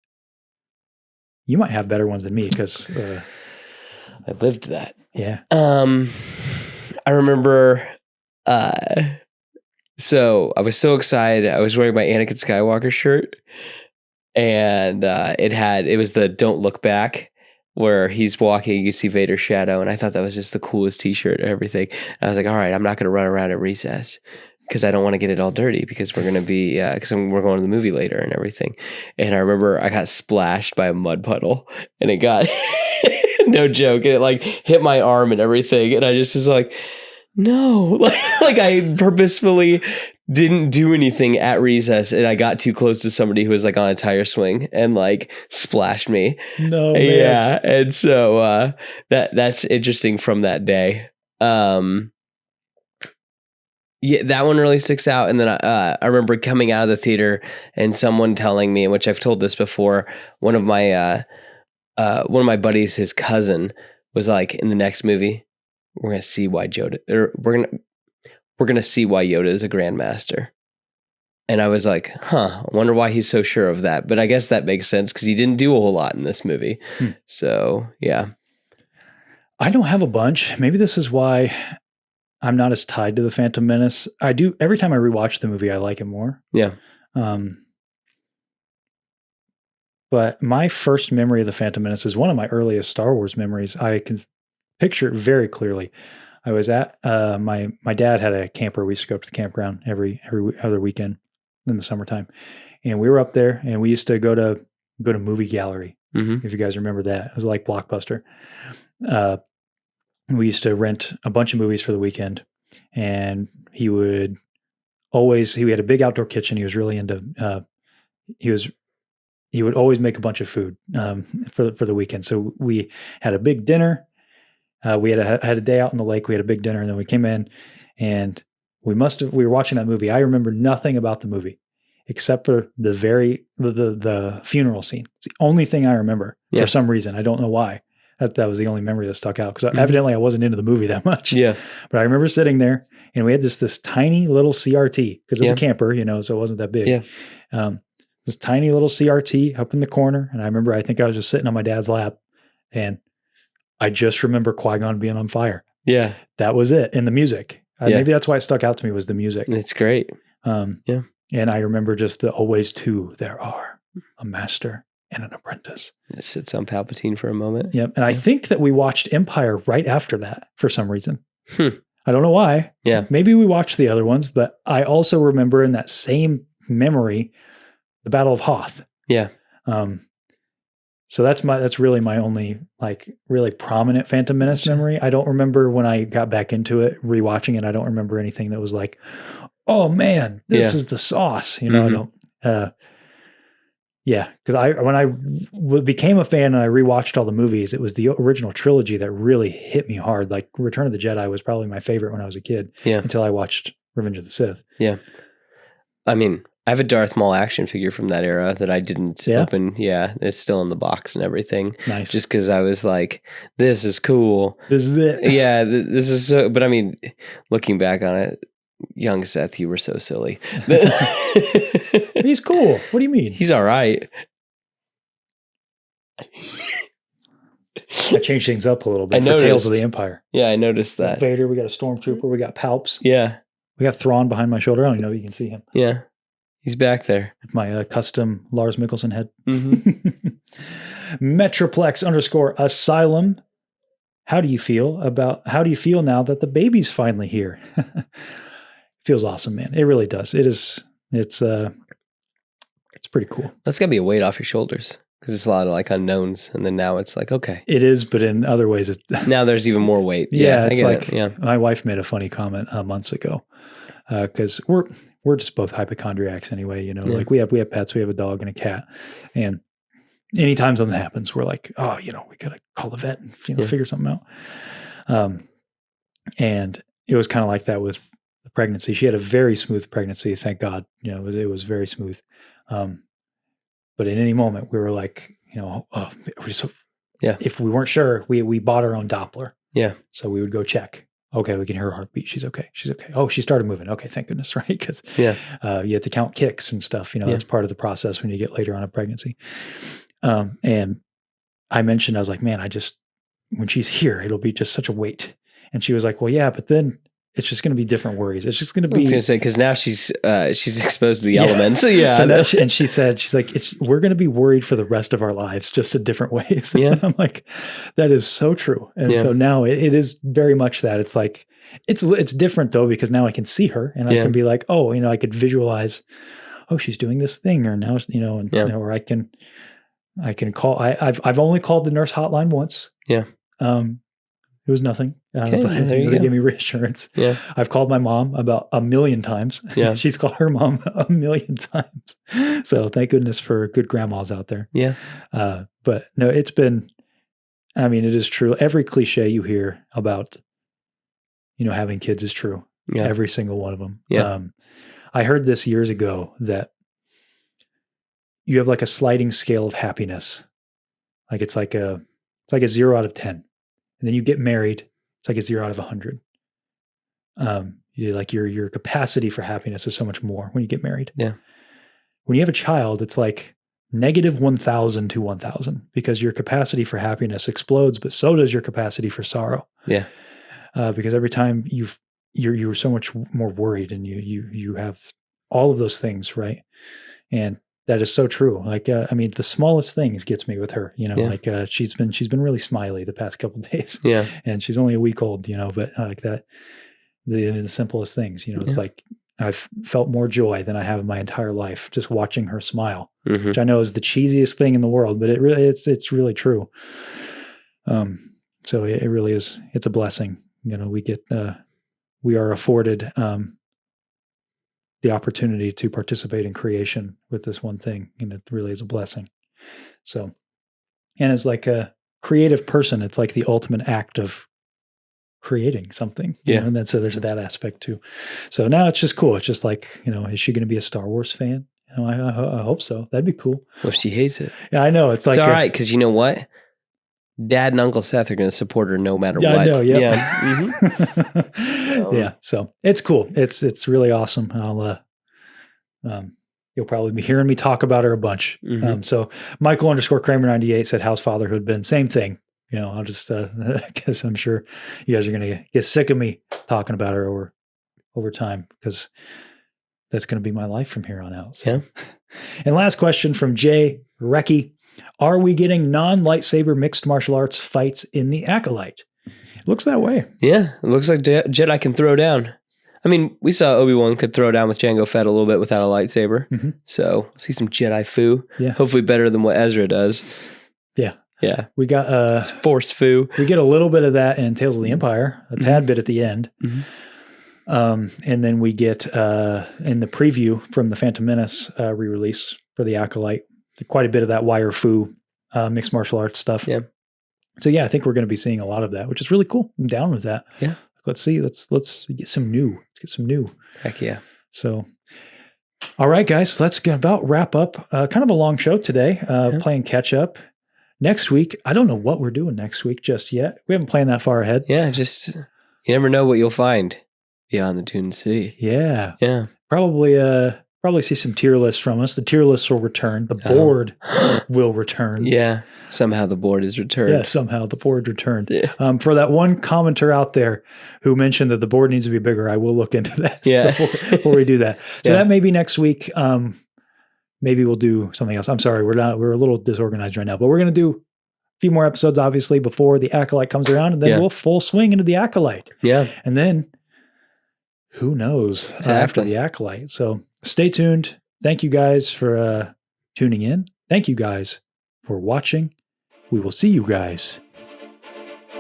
You might have better ones than me because I've lived that. Yeah. I remember, so I was so excited. I was wearing my Anakin Skywalker shirt and it was the Don't Look Back, where he's walking, you see Vader's shadow, and I thought that was just the coolest t-shirt and everything. And I was like, all right, I'm not going to run around at recess because I don't want to get it all dirty because we're going to be, because we're going to the movie later and everything. And I remember I got splashed by a mud puddle, and it got, no joke, it like hit my arm and everything. And I just was like, no, like I purposefully didn't do anything at recess, and I got too close to somebody who was like on a tire swing and like splashed me. No, man. Yeah, and so that's interesting from that day. Yeah, that one really sticks out. And then I remember coming out of the theater and someone telling me, which I've told this before, one of my buddies, his cousin, was like, in the next movie, we're gonna see why we're gonna see why Yoda is a Grandmaster. And I was like, I wonder why he's so sure of that. But I guess that makes sense because he didn't do a whole lot in this movie. So, yeah. I don't have a bunch. Maybe this is why I'm not as tied to the Phantom Menace. I do, every time I rewatch the movie, I like it more. Yeah. But my first memory of the Phantom Menace is one of my earliest Star Wars memories. I can picture it very clearly. I was at my dad had a camper. We used to go up to the campground every other weekend in the summertime, and we were up there. And we used to go to Movie Gallery. If you guys remember that, it was like Blockbuster. We used to rent a bunch of movies for the weekend, and he had a big outdoor kitchen. He was really into. He would always make a bunch of food for the weekend. So we had a big dinner. We had a day out on the lake. We had a big dinner, and then we came in, and we were watching that movie. I remember nothing about the movie except for the funeral scene. It's the only thing I remember for some reason. I don't know why. That was the only memory that stuck out because evidently I wasn't into the movie that much. Yeah, but I remember sitting there, and we had this tiny little CRT because it was a camper, so it wasn't that big. Yeah, this tiny little CRT up in the corner, and I think I was just sitting on my dad's lap, and I just remember Qui-Gon being on fire. Yeah. That was it. And the music. Maybe that's why it stuck out to me was the music. It's great. Yeah. And I remember just the always two there are, a master and an apprentice. It sits on Palpatine for a moment. Yep. And I think that we watched Empire right after that for some reason. I don't know why. Yeah. Maybe we watched the other ones, but I also remember in that same memory, the Battle of Hoth. Yeah. So that's really my only really prominent Phantom Menace memory. I don't remember when I got back into it, rewatching it. I don't remember anything that was like, oh man, this is the sauce. I don't. Because when I became a fan and I rewatched all the movies, it was the original trilogy that really hit me hard. Like Return of the Jedi was probably my favorite when I was a kid. Yeah. Until I watched Revenge of the Sith. Yeah. I mean, I have a Darth Maul action figure from that era that I didn't open. Yeah, it's still in the box and everything. Nice. Just because I was like, this is cool. This is it. Yeah, this is so. But I mean, looking back on it, young Seth, you were so silly. He's cool. What do you mean? He's all right. I changed things up a little bit for Tales of the Empire. Yeah, I noticed that. Vader, we got a Stormtrooper, we got Palps. Yeah. We got Thrawn behind my shoulder. I don't even know if you can see him. Yeah. He's back there. With my custom Lars Mikkelsen head. Metroplex_Asylum. How do you feel now that the baby's finally here? Feels awesome, man. It really does. It's pretty cool. That's gotta be a weight off your shoulders because it's a lot of unknowns. And then now it's like, okay. It is, but in other ways, it's now there's even more weight. Yeah, it's like, my wife made a funny comment months ago. Because we're just both hypochondriacs anyway, like we have pets, we have a dog and a cat, and anytime something happens, we're like, oh, we gotta call the vet and figure something out. And it was kind of like that with the pregnancy. She had a very smooth pregnancy, thank God. It was very smooth. But in any moment, we were like, if we weren't sure, we bought our own Doppler. Yeah. So we would go check. Okay, we can hear her heartbeat. She's okay. She's okay. Oh, she started moving. Okay, thank goodness, right? Because you have to count kicks and stuff. That's part of the process when you get later on in pregnancy. And I mentioned, I was like, man, when she's here, it'll be just such a weight. And she was like, well, yeah, but then it's just going to be different worries. It's just going to I was be. gonna say because now she's exposed to the elements. So, yeah, So and she said, she's like, we're going to be worried for the rest of our lives, just in different ways. Yeah. I'm like, that is so true. And Yeah. so now it is very much that. It's like, it's different though, because now I can see her and I Yeah. can be like, oh, I could visualize, oh, she's doing this thing, or now, or I can call. I've only called the nurse hotline once. Yeah. It was nothing. Okay, But there you they go. gave me reassurance. Yeah. I've called my mom about 1 million times. Yeah. She's called her mom 1 million times. So thank goodness for good grandmas out there. Yeah. But no, it is true. Every cliche you hear about, having kids is true. Yeah. Every single one of them. Yeah. I heard this years ago that you have like a sliding scale of happiness. Like it's like a 0 out of 10. And then you get married. It's like a 0 out of 100. Your capacity for happiness is so much more when you get married. Yeah. When you have a child, it's like negative 1,000 to 1,000 because your capacity for happiness explodes, but so does your capacity for sorrow. Yeah. Because every time you're so much more worried, and you have all of those things, right? And that is so true. Like, the smallest things gets me with her, like, she's been really smiley the past couple of days. Yeah. And she's only a week old, but like that, the simplest things, it's like, I've felt more joy than I have in my entire life, just watching her smile, Mm-hmm. which I know is the cheesiest thing in the world, but it's really true. So it really is, it's a blessing. We are afforded, the opportunity to participate in creation with this one thing. And it really is a blessing. So, and as like a creative person, it's like the ultimate act of creating something. Yeah. And there's that aspect too. So now it's just cool. It's just like, is she going to be a Star Wars fan? I hope so. That'd be cool. What if she hates it? Yeah, I know. It's like, It's all right. Because you know what? Dad and Uncle Seth are going to support her no matter yeah, what. I know. Yep. Yeah. Mm-hmm. Yeah. So it's cool. It's really awesome. You'll probably be hearing me talk about her a bunch. Mhm. So Michael _Kramer98 said, how's fatherhood been? Same thing. I'll just, guess I'm sure you guys are going to get sick of me talking about her over time, because that's going to be my life from here on out. So. Yeah. And last question from Jay Recky. Are we getting non-lightsaber mixed martial arts fights in the Acolyte? It looks that way. Yeah. It looks like Jedi can throw down. I mean, we saw Obi-Wan could throw down with Jango Fett a little bit without a lightsaber. Mm-hmm. So see some Jedi foo. Yeah. Hopefully better than what Ezra does. Yeah. Yeah. We got It's Force foo. we get a little bit of that in Tales of the Empire, a tad bit at the end. Mhm. And then we get in the preview from the Phantom Menace re-release for the Acolyte, quite a bit of that wire foo mixed martial arts stuff. Yeah. So yeah, I think we're going to be seeing a lot of that, which is really cool. I'm down with that. Yeah. Let's see. Let's get some new. Let's get some new. Heck yeah. So, all right, guys, let's about wrap up. Kind of a long show today, playing catch up. Next week, I don't know what we're doing next week just yet. We haven't planned that far ahead. Yeah. Just, you never know what you'll find beyond the Dune Sea. Yeah. Yeah. Probably see some tier lists from us. The tier lists will return. The board will return. Yeah. Somehow the board is returned. Yeah, somehow the board returned. Yeah. For that one commenter out there who mentioned that the board needs to be bigger, I will look into that Yeah. before we do that. So Yeah. that may be next week. Maybe we'll do something else. I'm sorry, we're a little disorganized right now, but we're going to do a few more episodes, obviously, before the Acolyte comes around, and then we'll full swing into the Acolyte. Yeah. And then who knows after the Acolyte. So stay tuned. Thank you guys for tuning in. Thank you guys for watching. We will see you guys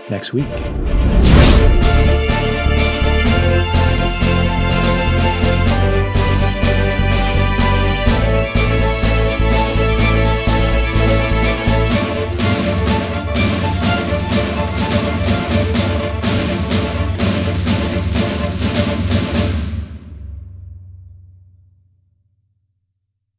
next week.